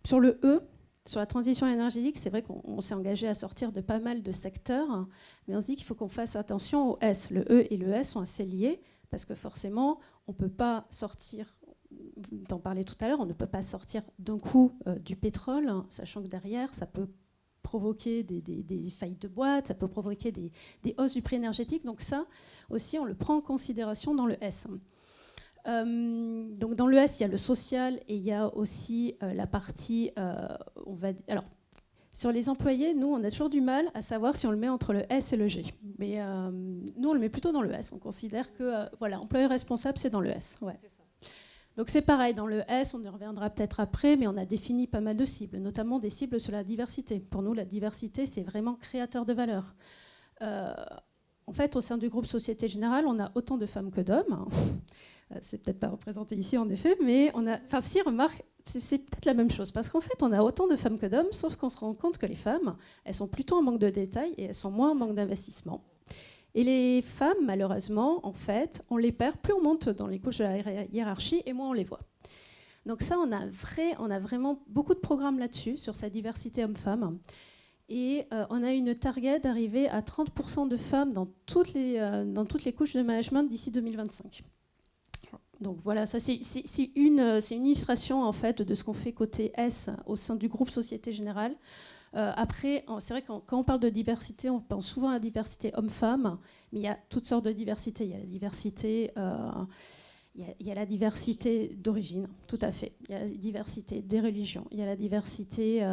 sur le E, sur la transition énergétique, c'est vrai qu'on s'est engagé à sortir de pas mal de secteurs, mais on se dit qu'il faut qu'on fasse attention au S. Le E et le S sont assez liés, parce que forcément, on ne peut pas sortir, vous en parlez tout à l'heure, on ne peut pas sortir d'un coup du pétrole, sachant que derrière, ça peut provoquer des faillites de boîtes, ça peut provoquer des hausses du prix énergétique. Donc ça aussi, on le prend en considération dans le S. Donc dans le S, il y a le social et il y a aussi la partie, on va dire, alors sur les employés, nous on a toujours du mal à savoir si on le met entre le S et le G, mais nous on le met plutôt dans le S. On considère que voilà, employé responsable, c'est dans le S. Ouais. Donc c'est pareil, dans le S, on y reviendra peut-être après, mais on a défini pas mal de cibles, notamment des cibles sur la diversité. Pour nous, la diversité, c'est vraiment créateur de valeur. En fait, au sein du groupe Société Générale, on a autant de femmes que d'hommes. C'est peut-être pas représenté ici, en effet, mais on a... Enfin, si, remarque, c'est peut-être la même chose, parce qu'en fait, on a autant de femmes que d'hommes, sauf qu'on se rend compte que les femmes, elles sont plutôt en manque de détails et elles sont moins en manque d'investissement. Et les femmes, malheureusement, en fait, on les perd. Plus on monte dans les couches de la hiérarchie, et moins on les voit. Donc ça, on a vraiment beaucoup de programmes là-dessus, sur sa diversité homme-femme. Et on a une target d'arriver à 30% de femmes dans toutes les couches de management d'ici 2025. Donc voilà, ça c'est une illustration en fait de ce qu'on fait côté S au sein du groupe Société Générale. Après, c'est vrai que quand on parle de diversité, on pense souvent à la diversité homme-femme, mais il y a toutes sortes de diversité. Il y a la diversité, il y a la diversité d'origine, tout à fait. Il y a la diversité des religions. Il y a la diversité,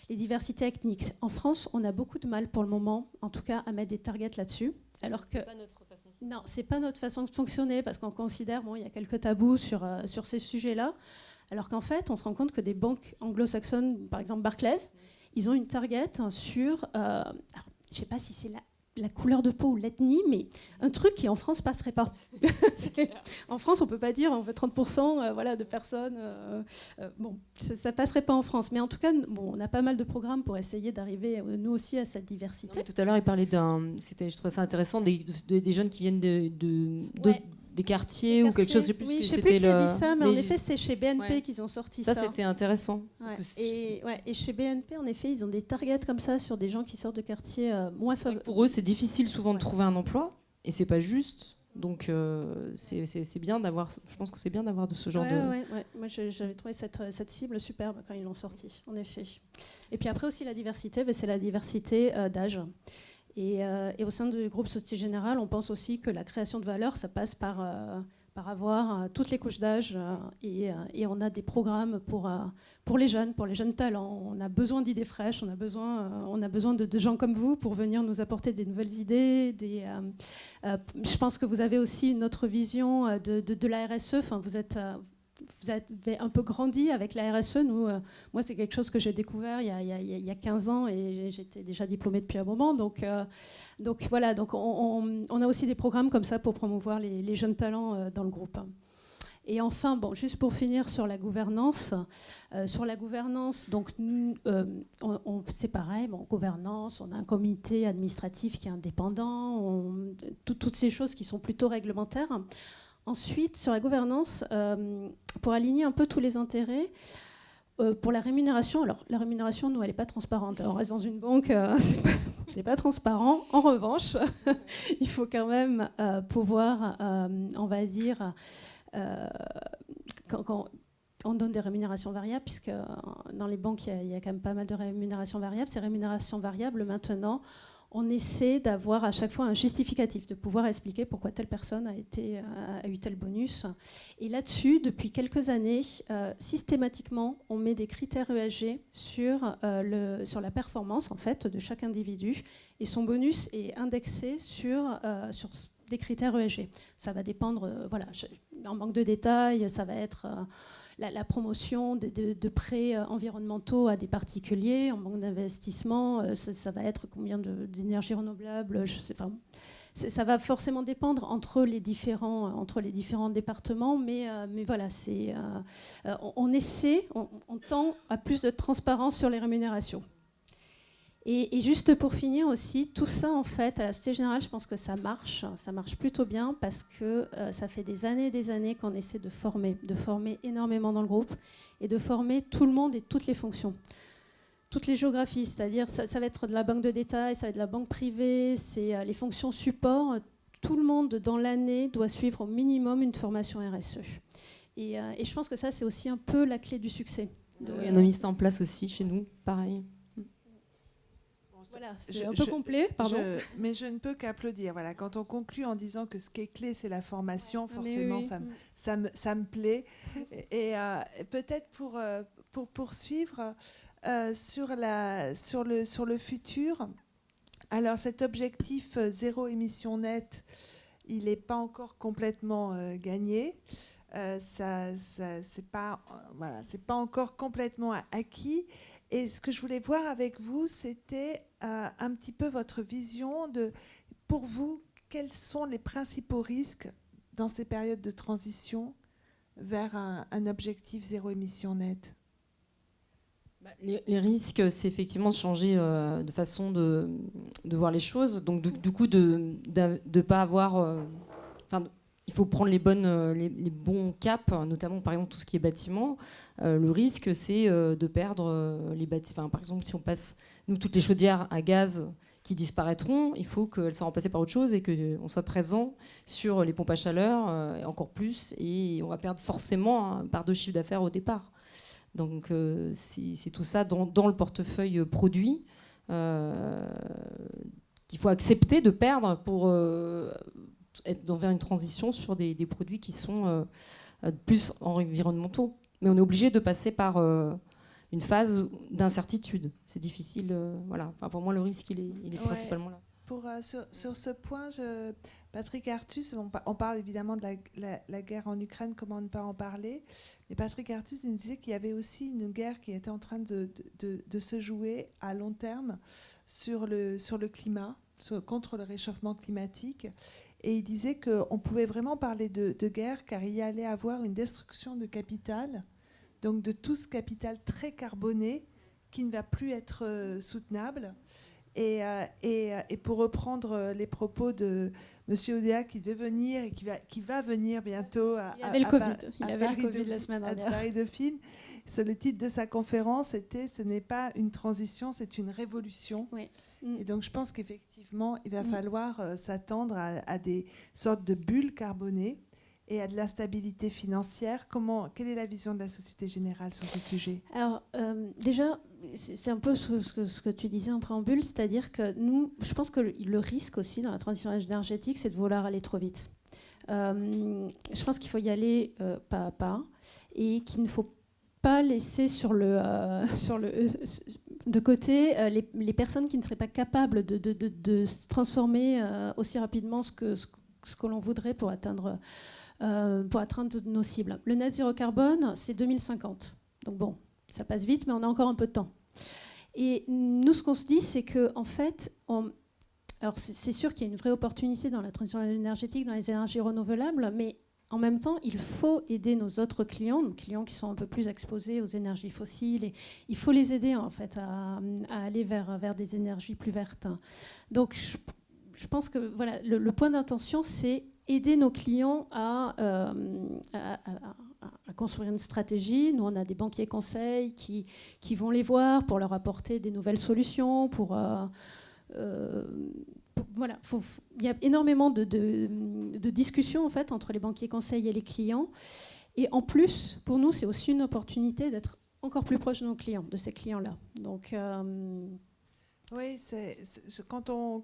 les diversités ethniques. En France, on a beaucoup de mal pour le moment, en tout cas, à mettre des targets là-dessus. Alors que c'est pas notre façon de fonctionner. Non, c'est pas notre façon de fonctionner, parce qu'on considère, bon, il y a quelques tabous sur ces sujets-là. Alors qu'en fait, on se rend compte que des banques anglo-saxonnes, par exemple Barclays, ils ont une target sur, alors, je ne sais pas si c'est la couleur de peau ou l'ethnie, mais un truc qui en France passerait pas. En France, on peut pas dire on veut 30% voilà, de personnes. Bon, ça passerait pas en France. Mais en tout cas, bon, on a pas mal de programmes pour essayer d'arriver nous aussi à cette diversité. Non, tout à l'heure, il parlait je trouvais ça intéressant, des jeunes qui viennent des quartiers ou quelque chose. Je ne sais plus qui a dit ça, mais en effet, c'est chez BNP qu'ils ont sorti ça. Ça, c'était intéressant. Et chez BNP, en effet, ils ont des targets comme ça sur des gens qui sortent de quartiers moins favorisés. Pour eux, c'est difficile souvent de trouver un emploi, et c'est pas juste. Donc, c'est bien d'avoir. Je pense que c'est bien d'avoir de ce genre de. Ouais. Moi, j'avais trouvé cette cible superbe quand ils l'ont sortie, en effet. Et puis après aussi, la diversité, c'est la diversité d'âge. Et au sein du groupe Société Générale, on pense aussi que la création de valeur, ça passe par avoir toutes les couches d'âge et on a des programmes pour les jeunes talents. On a besoin d'idées fraîches, on a besoin de gens comme vous pour venir nous apporter des nouvelles idées. Je pense que vous avez aussi une autre vision de la RSE. Enfin, vous avez un peu grandi avec la RSE. Nous, moi, c'est quelque chose que j'ai découvert il y a 15 ans et j'étais déjà diplômée depuis un moment. Donc voilà, donc on a aussi des programmes comme ça pour promouvoir les jeunes talents dans le groupe. Et enfin, bon, juste pour finir sur la gouvernance, donc c'est pareil, bon, gouvernance, on a un comité administratif qui est indépendant, toutes ces choses qui sont plutôt réglementaires. Ensuite, sur la gouvernance, pour aligner un peu tous les intérêts, pour la rémunération, alors la rémunération, nous, elle n'est pas transparente. On reste dans une banque, c'est pas transparent. En revanche, il faut quand même pouvoir, on va dire, quand on donne des rémunérations variables, puisque dans les banques, il y a quand même pas mal de rémunérations variables. Ces rémunérations variables, maintenant, on essaie d'avoir à chaque fois un justificatif, de pouvoir expliquer pourquoi telle personne a eu tel bonus. Et là-dessus, depuis quelques années, systématiquement, on met des critères ESG sur la performance en fait, de chaque individu. Et son bonus est indexé sur des critères ESG. Ça va dépendre, voilà, en manque de détails, ça va être la promotion de prêts environnementaux à des particuliers, en manque d'investissement, ça va être combien d'énergie renouvelable, je sais pas. Ça va forcément dépendre entre les différents départements, mais voilà, on essaie, on tend à plus de transparence sur les rémunérations. Et juste pour finir aussi, tout ça en fait, à la Société Générale, je pense que ça marche plutôt bien parce que ça fait des années qu'on essaie de former énormément dans le groupe et de former tout le monde et toutes les fonctions. Toutes les géographies, c'est-à-dire ça va être de la banque de détail, ça va être de la banque privée, c'est les fonctions support. Tout le monde dans l'année doit suivre au minimum une formation RSE. Et je pense que ça, c'est aussi un peu la clé du succès. Oui, on a mis ça en place aussi chez nous, pareil. Voilà, c'est un peu complet, pardon. Mais je ne peux qu'applaudir. Voilà, quand on conclut en disant que ce qui est clé, c'est la formation, forcément, oui. ça me plaît. Et peut-être pour poursuivre sur le futur, alors cet objectif zéro émission nette, il n'est pas encore complètement gagné. C'est pas encore complètement acquis. Et ce que je voulais voir avec vous, c'était un petit peu votre vision de, pour vous, quels sont les principaux risques dans ces périodes de transition vers un objectif zéro émission nette? Les risques, c'est effectivement de changer de façon de voir les choses. Donc du coup, de pas avoir... il faut prendre les bons caps, notamment par exemple tout ce qui est bâtiment. Le risque, c'est de perdre les bâtiments. Par exemple, si on passe, nous, toutes les chaudières à gaz qui disparaîtront, il faut qu'elles soient remplacées par autre chose et qu'on soit présent sur les pompes à chaleur, et encore plus, et on va perdre forcément une part de chiffre d'affaires au départ. Donc c'est tout ça dans le portefeuille produit qu'il faut accepter de perdre pour... être vers une transition sur des produits qui sont plus environnementaux. Mais on est obligé de passer par une phase d'incertitude. C'est difficile. Voilà. Enfin, pour moi, le risque, il est principalement là. Sur ce point, Patrick Artus, on parle évidemment de la guerre en Ukraine, comment ne pas en parler. Et Patrick Artus nous disait qu'il y avait aussi une guerre qui était en train de se jouer à long terme sur le climat, contre le réchauffement climatique. Et il disait qu'on pouvait vraiment parler de guerre car il y allait avoir une destruction de capital, donc de tout ce capital très carboné qui ne va plus être soutenable. Et pour reprendre les propos de M. Oudéa qui devait venir et qui va venir bientôt à Covid la semaine dernière. Paris-Dauphine, le titre de sa conférence était « Ce n'est pas une transition, c'est une révolution ». Oui. Et donc je pense qu'effectivement, il va falloir s'attendre à des sortes de bulles carbonées et à de l'instabilité financière. Quelle est la vision de la Société Générale sur ce sujet? Alors déjà, c'est un peu ce que tu disais en préambule, c'est-à-dire que nous, je pense que le risque aussi dans la transition énergétique, c'est de vouloir aller trop vite. Je pense qu'il faut y aller pas à pas et qu'il ne faut pas laisser de côté les personnes qui ne seraient pas capables de se transformer aussi rapidement ce que l'on voudrait pour atteindre nos cibles. Le net zéro carbone, c'est 2050. Donc bon, ça passe vite, mais on a encore un peu de temps. Et nous, ce qu'on se dit, c'est qu'en fait, alors c'est sûr qu'il y a une vraie opportunité dans la transition énergétique, dans les énergies renouvelables, mais en même temps, il faut aider nos autres clients, nos clients qui sont un peu plus exposés aux énergies fossiles, et il faut les aider en fait à aller vers des énergies plus vertes. Donc, je pense que voilà, le point d'intention, c'est aider nos clients à construire une stratégie. Nous, on a des banquiers conseils qui vont les voir pour leur apporter des nouvelles solutions, voilà, il y a énormément de discussions en fait, entre les banquiers conseils et les clients. Et en plus, pour nous, c'est aussi une opportunité d'être encore plus proche de nos clients, de ces clients-là. Donc, oui, quand on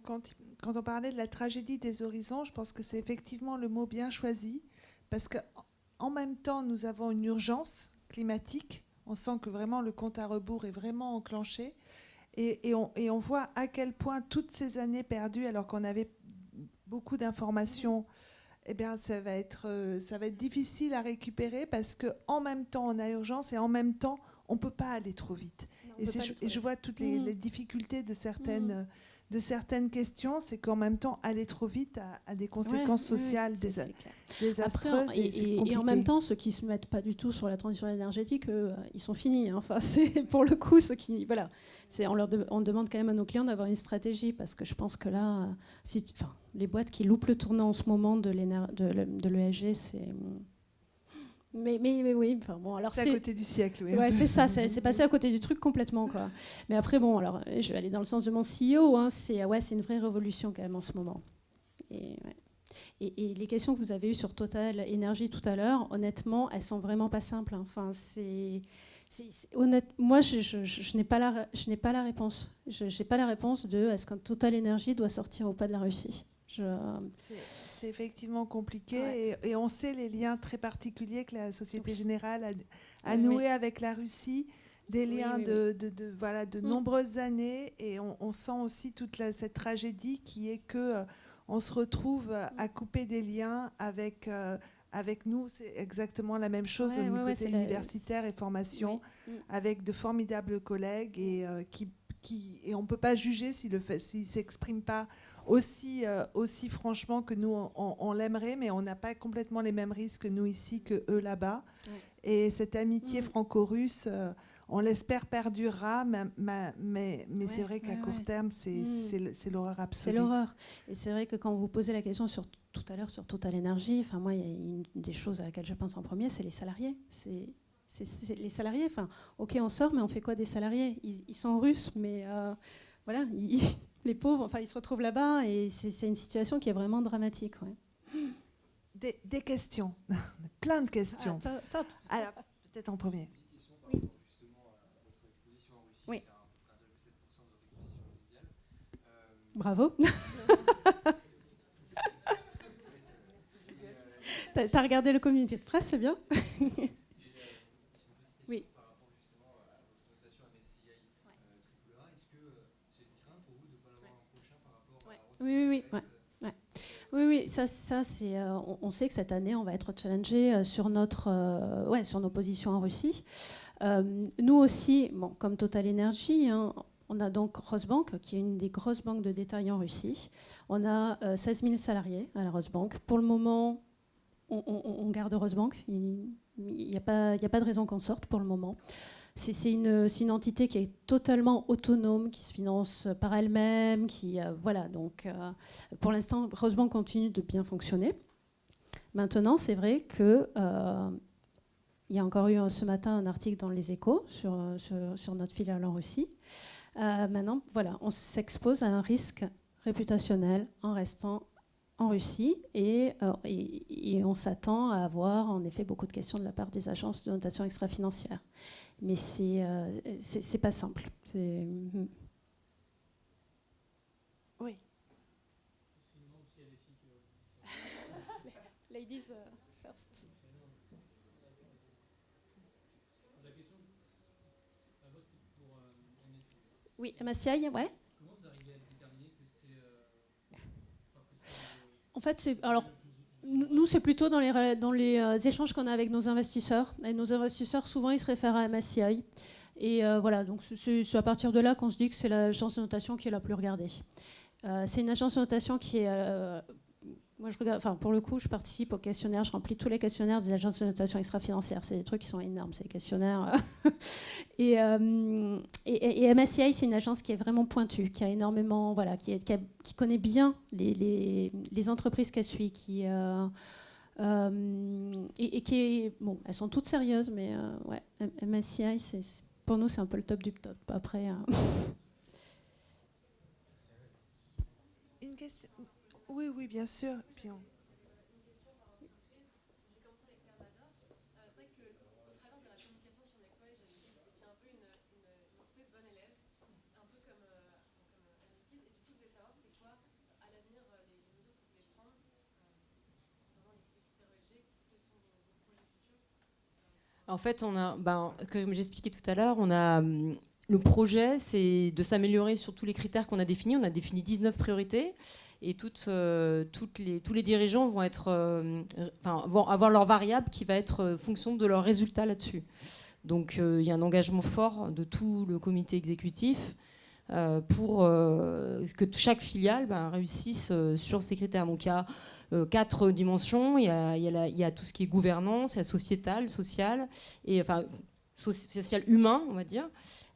parlait de la tragédie des horizons, je pense que c'est effectivement le mot bien choisi, parce qu'en même temps, nous avons une urgence climatique. On sent que vraiment le compte à rebours est vraiment enclenché. Et on voit à quel point toutes ces années perdues, alors qu'on avait beaucoup d'informations, eh bien, ça va être difficile à récupérer, parce qu'en même temps, on a urgence et en même temps, on ne peut pas aller trop vite. Et je vois toutes les difficultés de certaines questions, c'est qu'en même temps, aller trop vite a des conséquences sociales désastreuses. Après, et en même temps, ceux qui ne se mettent pas du tout sur la transition énergétique, ils sont finis. Hein. Enfin, c'est pour le coup, ceux qui... Voilà, on demande quand même à nos clients d'avoir une stratégie, parce que je pense que là, les boîtes qui loupent le tournant en ce moment de l'ESG, c'est... Mais oui, enfin bon, alors c'est à côté du siècle, oui. Ouais, c'est ça, c'est passé à côté du truc complètement, quoi. Mais après, bon, alors, je vais aller dans le sens de mon CEO, hein, c'est une vraie révolution quand même en ce moment. Et les questions que vous avez eues sur Total Énergie tout à l'heure, honnêtement, elles sont vraiment pas simples. Hein. Enfin, honnête, moi, je n'ai pas la réponse. Je n'ai pas la réponse de est-ce qu'un Total Énergie doit sortir ou pas de la Russie. C'est effectivement compliqué, et on sait les liens très particuliers que la Société Générale a noués avec la Russie, des liens de nombreuses années, et on sent aussi toute cette tragédie qui est que on se retrouve à couper des liens avec nous. C'est exactement la même chose au côté universitaire et formation, avec de formidables collègues et on ne peut pas juger s'il ne s'exprime pas aussi franchement que nous, on l'aimerait, mais on n'a pas complètement les mêmes risques, nous, ici, que eux, là-bas. Et cette amitié franco-russe, on l'espère, perdurera, mais c'est vrai qu'à court terme, c'est l'horreur absolue. C'est l'horreur. Et c'est vrai que quand vous posez la question tout à l'heure sur Total Énergie, moi, il y a une des choses à laquelle je pense en premier, c'est les salariés. C'est les salariés. Enfin, ok, on sort, mais on fait quoi des salariés ? Ils sont russes, mais voilà, les pauvres, ils se retrouvent là-bas, et c'est une situation qui est vraiment dramatique. Ouais. Des questions, plein de questions. Top. Alors, peut-être en premier. Oui. Bravo. T'as regardé le communiqué de presse, c'est bien. Oui. Oui, ça c'est. On sait que cette année, on va être challengé sur nos positions en Russie. Nous aussi, comme Total Energy, hein, on a donc Rosbank, qui est une des grosses banques de détail en Russie. On a 16 000 salariés à la Rosbank. Pour le moment, on garde Rosbank. Il n'y a pas de raison qu'on sorte pour le moment. C'est une entité qui est totalement autonome, qui se finance par elle-même, donc pour l'instant, Rosbank continue de bien fonctionner. Maintenant, c'est vrai que il y a encore eu ce matin un article dans Les Échos sur notre filiale en Russie. Maintenant, voilà, on s'expose à un risque réputationnel en restant en Russie, et on s'attend à avoir en effet beaucoup de questions de la part des agences de notation extra-financière. Mais c'est pas simple. Oui. Ladies first. Oui, MSCI, ouais. fait, alors, nous, c'est plutôt dans les échanges qu'on a avec nos investisseurs. Et nos investisseurs, souvent, ils se réfèrent à MSCI. Et voilà, donc c'est à partir de là qu'on se dit que c'est l'agence de notation qui est la plus regardée. C'est une agence de notation qui est... moi, je regarde, enfin, pour le coup, je participe au questionnaire, je remplis tous les questionnaires des agences de notation extra-financières. C'est des trucs qui sont énormes, ces questionnaires. et MSCI, c'est une agence qui est vraiment pointue, qui a énormément... Voilà, qui connaît bien les entreprises qu'elle suit, qui... et qui est... Bon, elles sont toutes sérieuses, mais ouais, MSCI, pour nous, c'est un peu le top du top. Après... Une question. Oui, bien sûr. Puis En fait, on a, comme j'expliquais tout à l'heure, on a le projet, c'est de s'améliorer sur tous les critères qu'on a définis. On a défini 19 priorités et tous les dirigeants vont vont avoir leur variable qui va être fonction de leurs résultats là-dessus. Donc, il y a un engagement fort de tout le comité exécutif pour que chaque filiale réussisse sur ces critères. Donc, il y a 4 dimensions. Il y a tout ce qui est gouvernance, il y a sociétal, social, et enfin social humain, on va dire,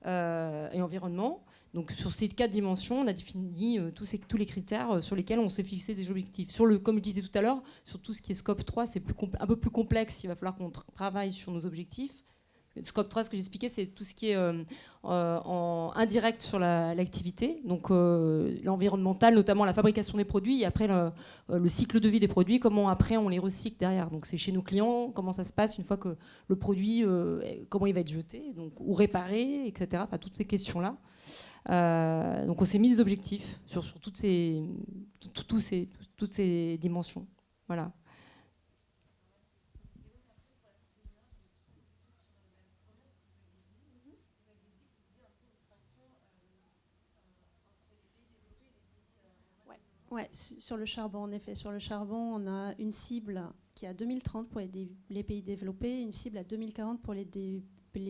et environnement. Donc sur ces 4 dimensions, on a défini tous les critères sur lesquels on s'est fixé des objectifs. Comme je disais tout à l'heure, sur tout ce qui est scope 3, c'est un peu plus complexe. Il va falloir qu'on travaille sur nos objectifs. Scope 3, ce que j'expliquais, c'est tout ce qui est indirect sur l'activité, donc l'environnemental, notamment la fabrication des produits, et après le cycle de vie des produits, comment après on les recycle derrière. Donc c'est chez nos clients, comment ça se passe une fois que le produit, comment il va être jeté, donc, ou réparé, etc. Enfin, toutes ces questions-là. Donc on s'est mis des objectifs sur toutes ces dimensions. Voilà. Ouais, sur le charbon, en effet. Sur le charbon, on a une cible qui est à 2030 pour les pays développés, une cible à 2040 pour les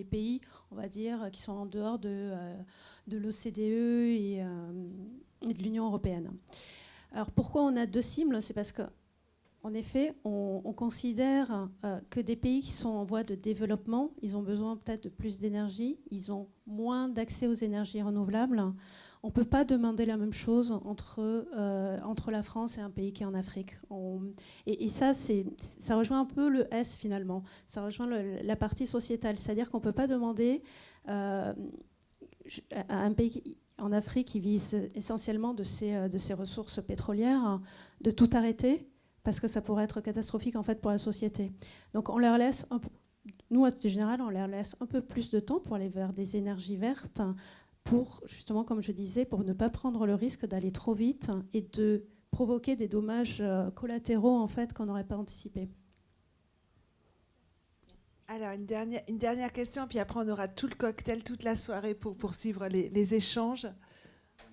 pays, on va dire, qui sont en dehors de l'OCDE et de l'Union européenne. Alors pourquoi on a 2 cibles? C'est parce qu'en effet, on considère que des pays qui sont en voie de développement, ils ont besoin peut-être de plus d'énergie, ils ont moins d'accès aux énergies renouvelables. On ne peut pas demander la même chose entre la France et un pays qui est en Afrique. Et ça rejoint un peu le S finalement. Ça rejoint la partie sociétale. C'est-à-dire qu'on ne peut pas demander à un pays en Afrique qui vit essentiellement de ses ressources pétrolières de tout arrêter parce que ça pourrait être catastrophique en fait pour la société. Donc on leur laisse, nous à Société Générale, on leur laisse un peu plus de temps pour aller vers des énergies vertes, pour, justement, comme je disais, pour ne pas prendre le risque d'aller trop vite et de provoquer des dommages collatéraux en fait, qu'on n'aurait pas anticipés. Alors, une dernière question, puis après on aura tout le cocktail, toute la soirée pour poursuivre les échanges. Moi,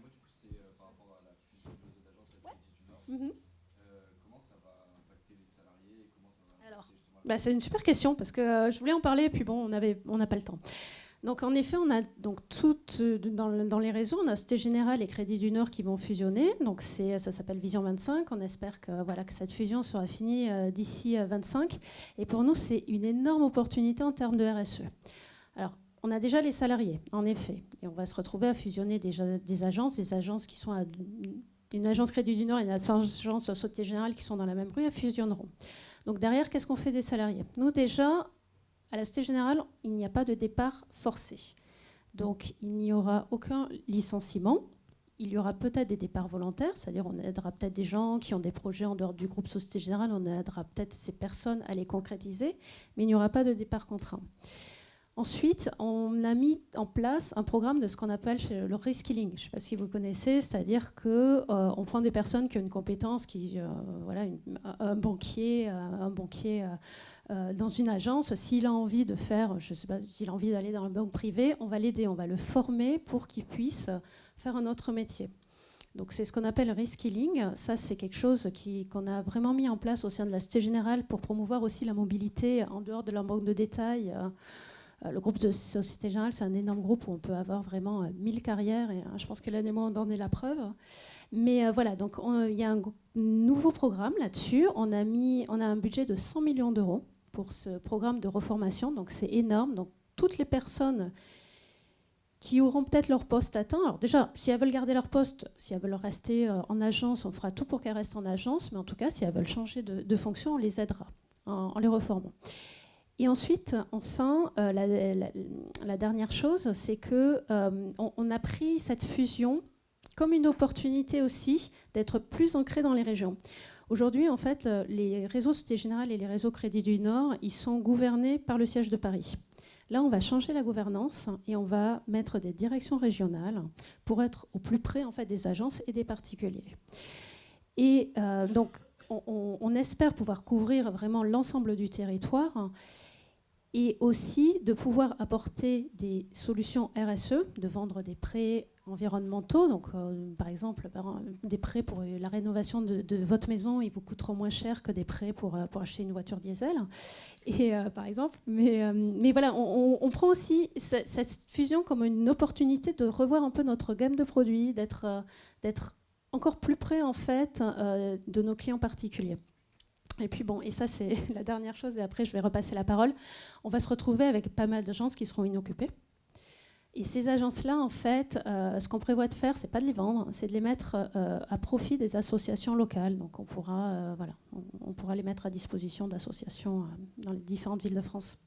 du coup, c'est par rapport à la fusion de nos agences avec Crédit du Nord. Comment ça va impacter les salariés et comment ça va impacter justement C'est une super question parce que je voulais en parler, puis bon, on n'a pas le temps. Donc en effet, on a donc dans les réseaux, on a Société Générale et Crédit du Nord qui vont fusionner. Donc ça s'appelle Vision 25. On espère que cette fusion sera finie d'ici 25. Et pour nous, c'est une énorme opportunité en termes de RSE. Alors, on a déjà les salariés, en effet, et on va se retrouver à fusionner des agences qui sont une agence Crédit du Nord et une agence Société Générale qui sont dans la même rue, elles fusionneront. Donc derrière, qu'est-ce qu'on fait des salariés? Nous déjà, à la Société Générale, il n'y a pas de départ forcé. Donc, il n'y aura aucun licenciement. Il y aura peut-être des départs volontaires, c'est-à-dire on aidera peut-être des gens qui ont des projets en dehors du groupe Société Générale, on aidera peut-être ces personnes à les concrétiser, mais il n'y aura pas de départ contraint. Ensuite, on a mis en place un programme de ce qu'on appelle le reskilling. Je ne sais pas si vous connaissez, c'est-à-dire qu'on prend des personnes qui ont une compétence, un banquier dans une agence, s'il a envie de faire, je ne sais pas, s'il a envie d'aller dans la banque privée, on va l'aider, on va le former pour qu'il puisse faire un autre métier. Donc c'est ce qu'on appelle reskilling. Ça, c'est quelque chose qu'on a vraiment mis en place au sein de la Société Générale pour promouvoir aussi la mobilité en dehors de leur banque de détail. Le groupe de Société Générale, c'est un énorme groupe où on peut avoir vraiment 1000 carrières, et je pense que l'année en en est la preuve. Mais voilà, donc il y a un nouveau programme là-dessus. On a un budget de 100 millions d'euros pour ce programme de reformation, donc c'est énorme. Donc toutes les personnes qui auront peut-être leur poste atteint, alors déjà, si elles veulent garder leur poste, si elles veulent rester en agence, on fera tout pour qu'elles restent en agence, mais en tout cas, si elles veulent changer de fonction, on les aidera en les reformant. Et ensuite, enfin, la dernière chose, c'est qu'on a pris cette fusion comme une opportunité aussi d'être plus ancré dans les régions. Aujourd'hui, en fait, les réseaux Société Générale et les réseaux Crédit du Nord, ils sont gouvernés par le siège de Paris. Là, on va changer la gouvernance et on va mettre des directions régionales pour être au plus près en fait, des agences et des particuliers. Et donc, on espère pouvoir couvrir vraiment l'ensemble du territoire et aussi de pouvoir apporter des solutions RSE, de vendre des prêts environnementaux. Donc, par exemple, des prêts pour la rénovation de votre maison, ils vous coûteront moins cher que des prêts pour acheter une voiture diesel, et, par exemple. Mais voilà, on prend aussi cette fusion comme une opportunité de revoir un peu notre gamme de produits, d'être encore plus près, en fait, de nos clients particuliers. Et puis bon, et ça c'est la dernière chose, et après je vais repasser la parole. On va se retrouver avec pas mal d'agences qui seront inoccupées. Et ces agences-là, en fait, ce qu'on prévoit de faire, c'est pas de les vendre, c'est de les mettre à profit des associations locales. Donc on pourra les mettre à disposition d'associations dans les différentes villes de France.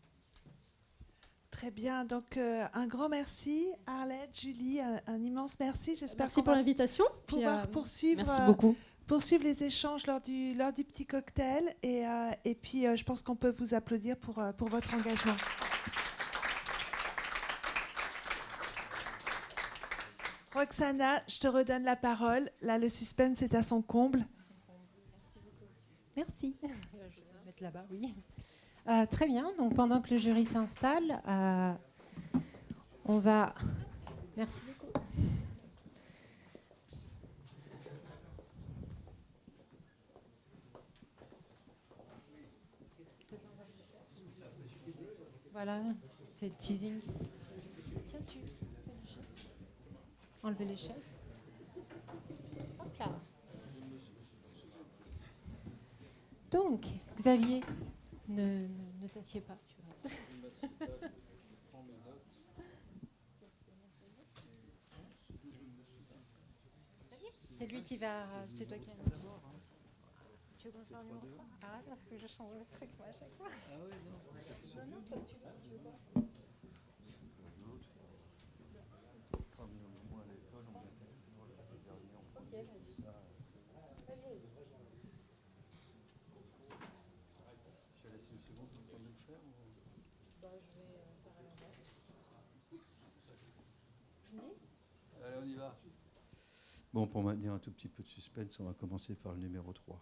Très bien, donc un grand merci Arlette, Julie, un immense merci. J'espère Merci pour l'invitation. Pouvoir poursuivre. Merci beaucoup. Poursuivre les échanges lors du petit cocktail, et puis je pense qu'on peut vous applaudir pour votre engagement. Roxana, je te redonne la parole. Là, le suspense est à son comble. Merci. Je vais me mettre là-bas, oui. Très bien. Donc, pendant que le jury s'installe, on va... Merci beaucoup. Voilà, fait teasing. Tiens, tu enlevez les chaises. Hop là. Donc, Xavier, ne t'assieds pas. Tu vois. C'est lui qui va... C'est toi qui as... Tu veux qu'on fasse un numéro 3 ? Arrête, parce que je change le truc moi à chaque fois. Ah ouais, non. Non, comme tu veux quoi ? Ok, vas-y. Vas-y. Je laisse une seconde pour le temps de le faire ou... Bah, je vais faire à l'envers. Allez, on y va. Bon, pour maintenir un tout petit peu de suspense, on va commencer par le numéro 3.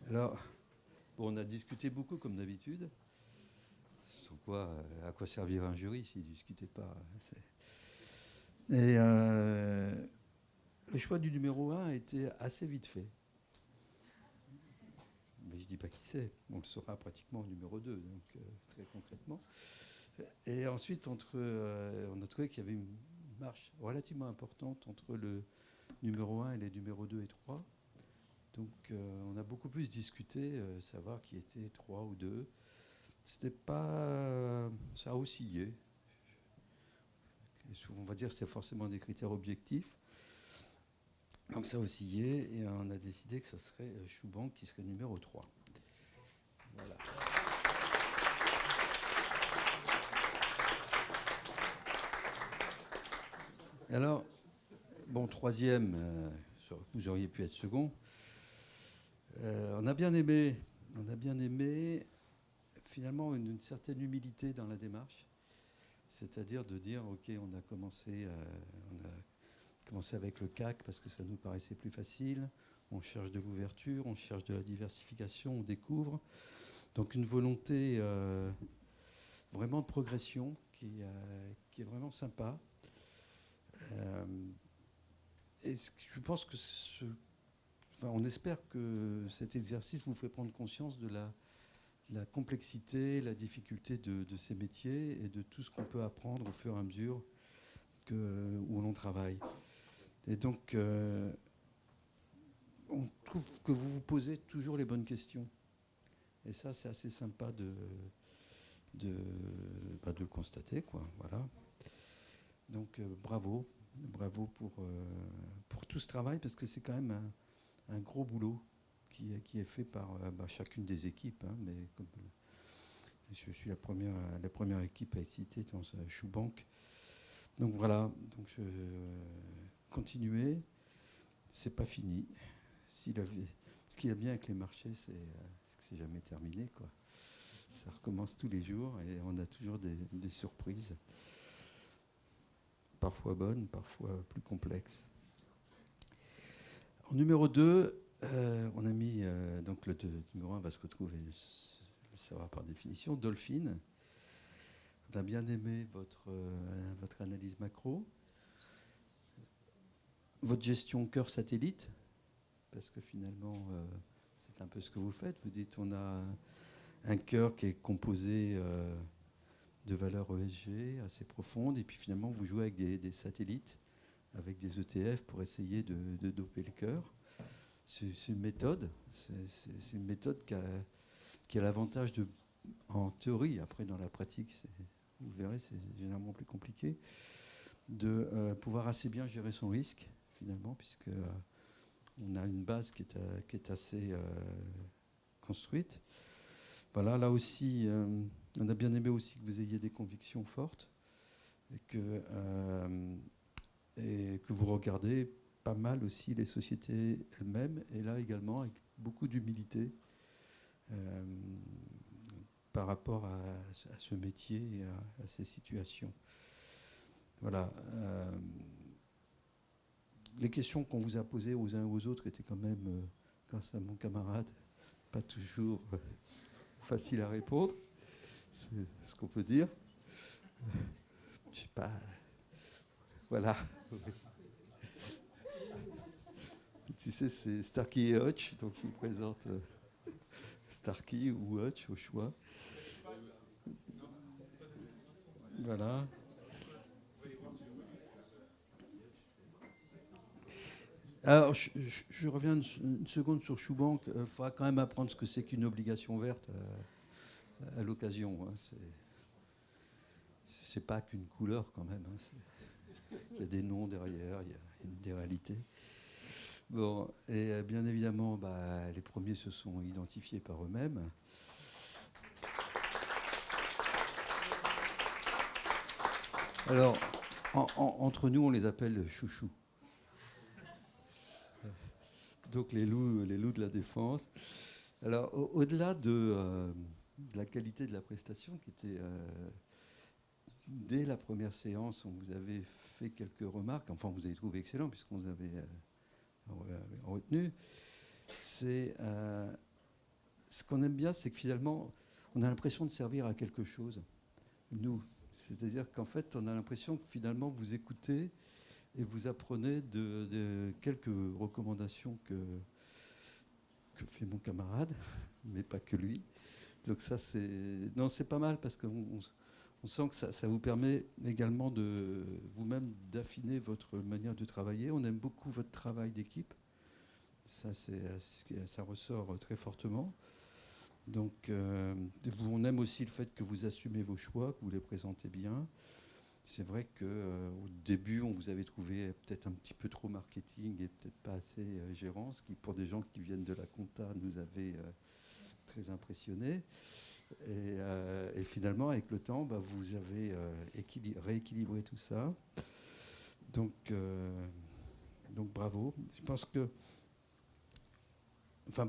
Alors, bon, on a discuté beaucoup comme d'habitude. Sans quoi, à quoi servirait un jury s'il ne discutait pas. Et le choix du numéro 1 a été assez vite fait. Mais je ne dis pas qui c'est. On le saura pratiquement au numéro 2, donc très concrètement. Et ensuite, on a trouvé qu'il y avait une marche relativement importante entre le numéro 1 et les numéros 2 et 3. Donc on a beaucoup plus discuté, savoir qui était 3 ou 2. C'était pas... ça a oscillé. On va dire que c'est forcément des critères objectifs. Donc ça a oscillé et on a décidé que ça serait Chouban qui serait numéro 3. Voilà. Alors, bon, troisième, vous auriez pu être second. On a bien aimé finalement une certaine humilité dans la démarche, c'est-à-dire de dire ok, on a commencé avec le CAC parce que ça nous paraissait plus facile, on cherche de l'ouverture, on cherche de la diversification, on découvre, donc une volonté vraiment de progression qui est vraiment sympa. Et je pense que on espère que cet exercice vous fait prendre conscience de la complexité, la difficulté de ces métiers et de tout ce qu'on peut apprendre au fur et à mesure où l'on travaille. Et donc, on trouve que vous vous posez toujours les bonnes questions. Et ça, c'est assez sympa de le constater, quoi. Voilà. Donc, bravo pour tout ce travail, parce que c'est quand même un gros boulot qui est fait par chacune des équipes. Hein, mais comme je suis la première équipe à être citée dans Choubank. Donc voilà, continuez, c'est pas fini. Ce qu'il y a bien avec les marchés, c'est que c'est jamais terminé, quoi. Ça recommence tous les jours et on a toujours des surprises. Parfois bonnes, parfois plus complexes. En numéro 2, on a mis, donc le numéro 1 va se retrouver, le savoir par définition, Dolphin. On a bien aimé votre analyse macro. Votre gestion cœur satellite, parce que finalement, c'est un peu ce que vous faites. Vous dites on a un cœur qui est composé de valeurs ESG assez profondes, et puis finalement vous jouez avec des satellites, avec des ETF pour essayer de doper le cœur. C'est une méthode, c'est une méthode qui a l'avantage en théorie, après dans la pratique, vous verrez, c'est généralement plus compliqué, de pouvoir assez bien gérer son risque finalement, puisque on a une base qui est assez construite. Voilà, là aussi, on a bien aimé aussi que vous ayez des convictions fortes et que vous regardez pas mal aussi les sociétés elles-mêmes, et là également avec beaucoup d'humilité par rapport à ce métier et à ces situations. Voilà. Les questions qu'on vous a posées aux uns et aux autres étaient quand même, grâce à mon camarade, pas toujours facile à répondre, c'est ce qu'on peut dire. Je sais pas. Voilà. Tu sais, c'est Starkey et Hutch, donc il me présente Starkey ou Hutch au choix. Voilà. Alors, je reviens une seconde sur Choubank. Il faudra quand même apprendre ce que c'est qu'une obligation verte à l'occasion. Hein. C'est pas qu'une couleur quand même. Hein. Il y a des noms derrière, il y a des réalités. Bon, et bien évidemment, les premiers se sont identifiés par eux-mêmes. Alors, entre nous, on les appelle chouchous. Donc les loups de la défense. Alors, au-delà de la qualité de la prestation, qui était dès la première séance, on vous avait fait quelques remarques. Enfin, vous avez trouvé excellent puisqu'on vous avait retenu. C'est ce qu'on aime bien, c'est que finalement, on a l'impression de servir à quelque chose. Nous, c'est-à-dire qu'en fait, on a l'impression que finalement, vous écoutez et vous apprenez de quelques recommandations que fait mon camarade, mais pas que lui. Donc ça, c'est pas mal parce qu'on sent que ça vous permet également de vous-même d'affiner votre manière de travailler. On aime beaucoup votre travail d'équipe. Ça ressort très fortement. Donc, on aime aussi le fait que vous assumez vos choix, que vous les présentez bien. C'est vrai qu'au début, on vous avait trouvé peut-être un petit peu trop marketing et peut-être pas assez gérant, ce qui, pour des gens qui viennent de la compta, nous avait très impressionnés. Et finalement, avec le temps, vous avez rééquilibré tout ça. Donc bravo. Je pense que,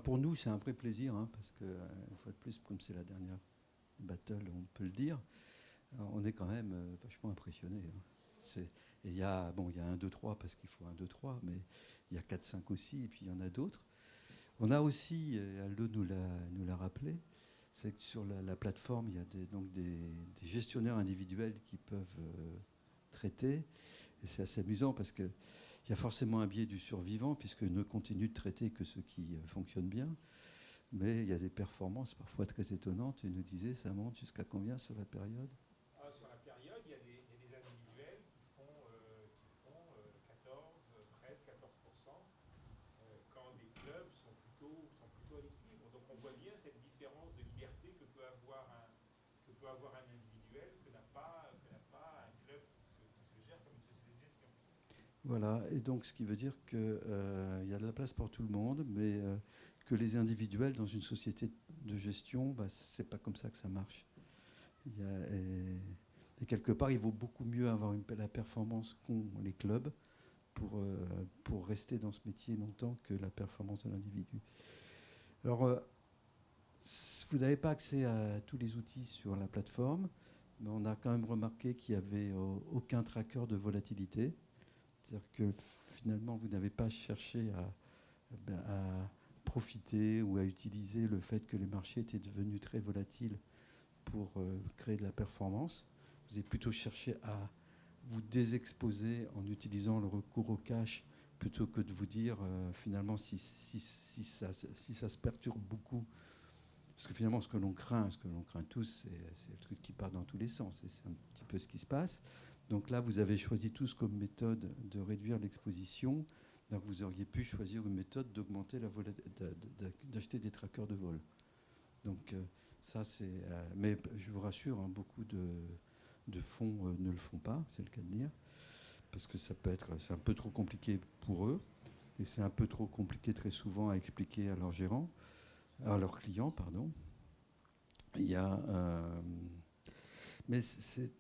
pour nous, c'est un vrai plaisir, hein, parce que, une fois de plus, comme c'est la dernière battle, on peut le dire. On est quand même vachement impressionnés. Hein. Il y a 1, 2, 3 parce qu'il faut 1, 2, 3, mais il y a 4, 5 aussi, et puis il y en a d'autres. On a aussi, Aldo nous l'a rappelé, c'est que sur la plateforme, il y a des gestionnaires individuels qui peuvent traiter. Et c'est assez amusant parce qu'il y a forcément un biais du survivant, puisque ne continue de traiter que ceux qui fonctionnent bien. Mais il y a des performances parfois très étonnantes. Tu nous disais, ça monte jusqu'à combien sur la période? Sur la période, il y a des individuels qui font 14, 13, 14%, quand des clubs sont plutôt à l'équilibre. Donc on voit bien cette différence de liberté que peut avoir un individuel que n'a pas un club qui se gère comme une société de gestion. Voilà, et donc ce qui veut dire qu'il y a de la place pour tout le monde, mais que les individuels dans une société de gestion, c'est pas comme ça que ça marche. Et quelque part, il vaut beaucoup mieux avoir la performance qu'ont les clubs pour rester dans ce métier longtemps que la performance de l'individu. Alors, vous n'avez pas accès à tous les outils sur la plateforme, mais on a quand même remarqué qu'il n'y avait aucun tracker de volatilité. C'est-à-dire que finalement, vous n'avez pas cherché à profiter ou à utiliser le fait que les marchés étaient devenus très volatiles pour créer de la performance. Vous avez plutôt cherché à vous désexposer en utilisant le recours au cash plutôt que de vous dire finalement si ça se perturbe beaucoup. Parce que finalement, ce que l'on craint tous, c'est le truc qui part dans tous les sens. Et c'est un petit peu ce qui se passe. Donc là, vous avez choisi tous comme méthode de réduire l'exposition. Donc vous auriez pu choisir une méthode d'augmenter d'acheter des trackers de vol. Donc ça, c'est... mais je vous rassure, beaucoup de fonds ne le font pas, c'est le cas de dire, parce que c'est un peu trop compliqué pour eux, et c'est un peu trop compliqué très souvent à expliquer à leurs gérants, à leurs clients, pardon. Il y a... mais c'est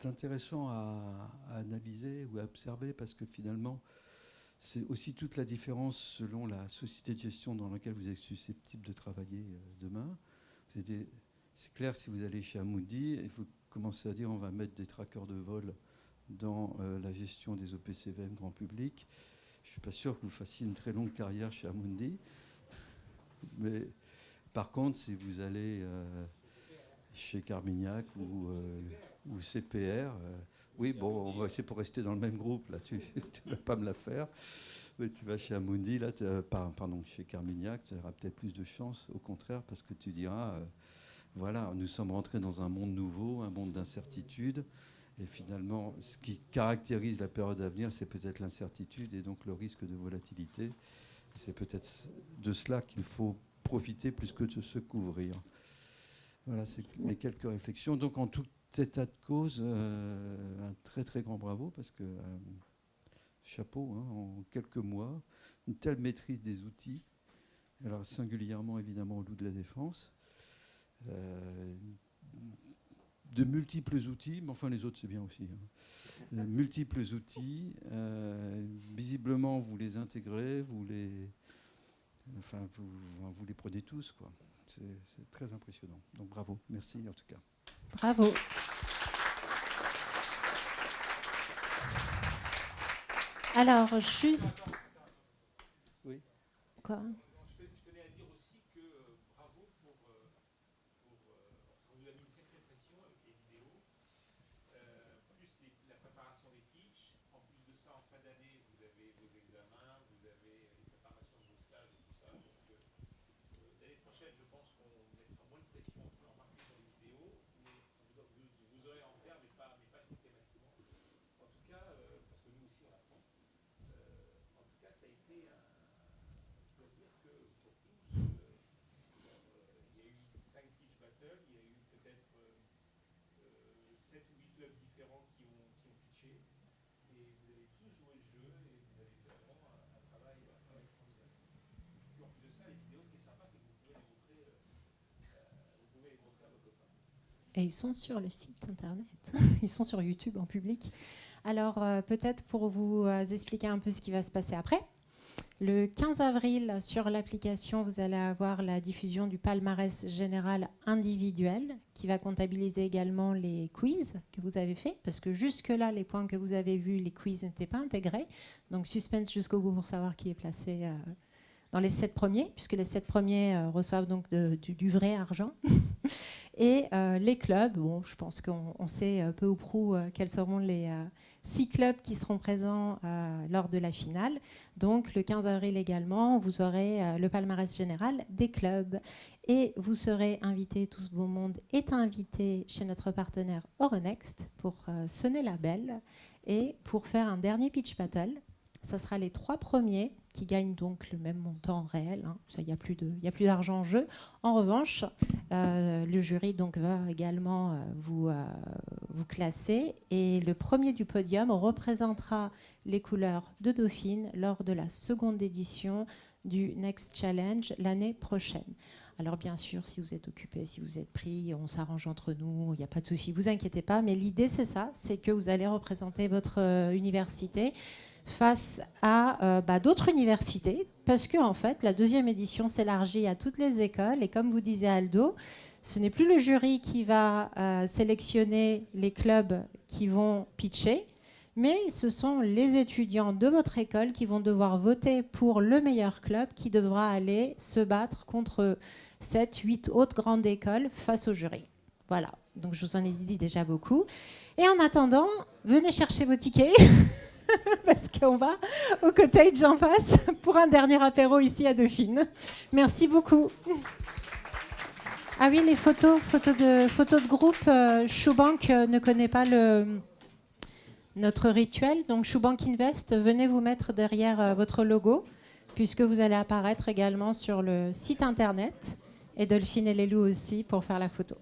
intéressant à analyser ou à observer, parce que finalement, c'est aussi toute la différence selon la société de gestion dans laquelle vous êtes susceptible de travailler demain. C'est clair, si vous allez chez Amundi, il faut commencer à dire on va mettre des trackers de vol dans la gestion des OPCVM grand public. Je ne suis pas sûr que vous fassiez une très longue carrière chez Amundi. Mais par contre, si vous allez chez Carmignac ou CPR, oui, bon, on va essayer pour rester dans le même groupe. Là, tu ne vas pas me la faire. Mais tu vas chez Amundi, là, chez Carmignac, tu auras peut-être plus de chance, au contraire, parce que tu diras, voilà, nous sommes rentrés dans un monde nouveau, un monde d'incertitude. Et finalement, ce qui caractérise la période à venir, c'est peut-être l'incertitude et donc le risque de volatilité. C'est peut-être de cela qu'il faut profiter plus que de se couvrir. Voilà, c'est mes quelques réflexions. Donc, en tout état de cause, un très très grand bravo, parce que chapeau, en quelques mois, une telle maîtrise des outils, alors singulièrement évidemment au Loup de la Défense, de multiples outils, mais enfin les autres c'est bien aussi. De multiples outils, visiblement vous les intégrez, vous les prenez tous, quoi. C'est très impressionnant. Donc bravo, merci en tout cas. Bravo. Alors, juste... Oui. Quoi ? Je tenais à dire aussi que bravo pour on nous a mis une sacrée pression avec les vidéos, plus la préparation des pitchs. En plus de ça, en fin d'année, vous avez vos examens, vous avez les préparations de vos stages et tout ça. Donc l'année prochaine, je pense qu'on mettra moins de pression en marquant sur les vidéos, mais vous aurez à en faire, mais pas systématiquement. En tout cas, parce que nous aussi on apprend. En tout cas, ça a été je dois dire que pour tous, il y a eu 5 pitch battles, il y a eu peut-être 7 ou 8 clubs différents qui ont pitché, et vous avez tous joué le jeu, et vous avez fait vraiment un travail formidable. Et en plus de ça, les vidéos, ce qui est sympa, c'est que vous pouvez les montrer à vos copains. Et ils sont sur le site internet, ils sont sur YouTube en public. Alors peut-être pour vous expliquer un peu ce qui va se passer après. Le 15 avril, sur l'application, vous allez avoir la diffusion du palmarès général individuel qui va comptabiliser également les quiz que vous avez faits, parce que jusque-là, les points que vous avez vus, les quiz n'étaient pas intégrés. Donc suspense jusqu'au bout pour savoir qui est placé dans les 7 premiers, puisque les 7 premiers reçoivent donc du vrai argent. Et les clubs, bon, je pense qu'on sait peu ou prou quels seront les 6 clubs qui seront présents lors de la finale. Donc le 15 avril également, vous aurez le palmarès général des clubs. Et vous serez invités, tout ce beau monde est invité chez notre partenaire Euronext pour sonner la belle et pour faire un dernier pitch battle. Ça sera les 3 premiers qui gagnent donc le même montant réel. Hein. Ça, il n'y a plus d'argent en jeu. En revanche, le jury donc, va également vous classer. Et le premier du podium représentera les couleurs de Dauphine lors de la seconde édition du Next Challenge l'année prochaine. Alors bien sûr, si vous êtes occupé, si vous êtes pris, on s'arrange entre nous, il n'y a pas de souci, vous inquiétez pas. Mais l'idée, c'est ça, c'est que vous allez représenter votre université face à d'autres universités, parce que en fait, la deuxième édition s'élargit à toutes les écoles. Et comme vous disait Aldo, ce n'est plus le jury qui va sélectionner les clubs qui vont pitcher, mais ce sont les étudiants de votre école qui vont devoir voter pour le meilleur club qui devra aller se battre contre 7, 8 autres grandes écoles face au jury. Voilà, donc je vous en ai dit déjà beaucoup. Et en attendant, venez chercher vos tickets parce qu'on va au cottage en face pour un dernier apéro ici à Dauphine. Merci beaucoup. Ah oui, les photos de groupe. Showbank ne connaît pas notre rituel. Donc Showbank Invest, venez vous mettre derrière votre logo, puisque vous allez apparaître également sur le site internet. Et Delphine et Lélou aussi pour faire la photo.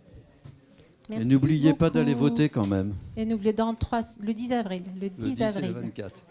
Merci et n'oubliez pas beaucoup. d'aller voter quand même. Et n'oubliez le 10 avril. Le 10 avril. Et le 24.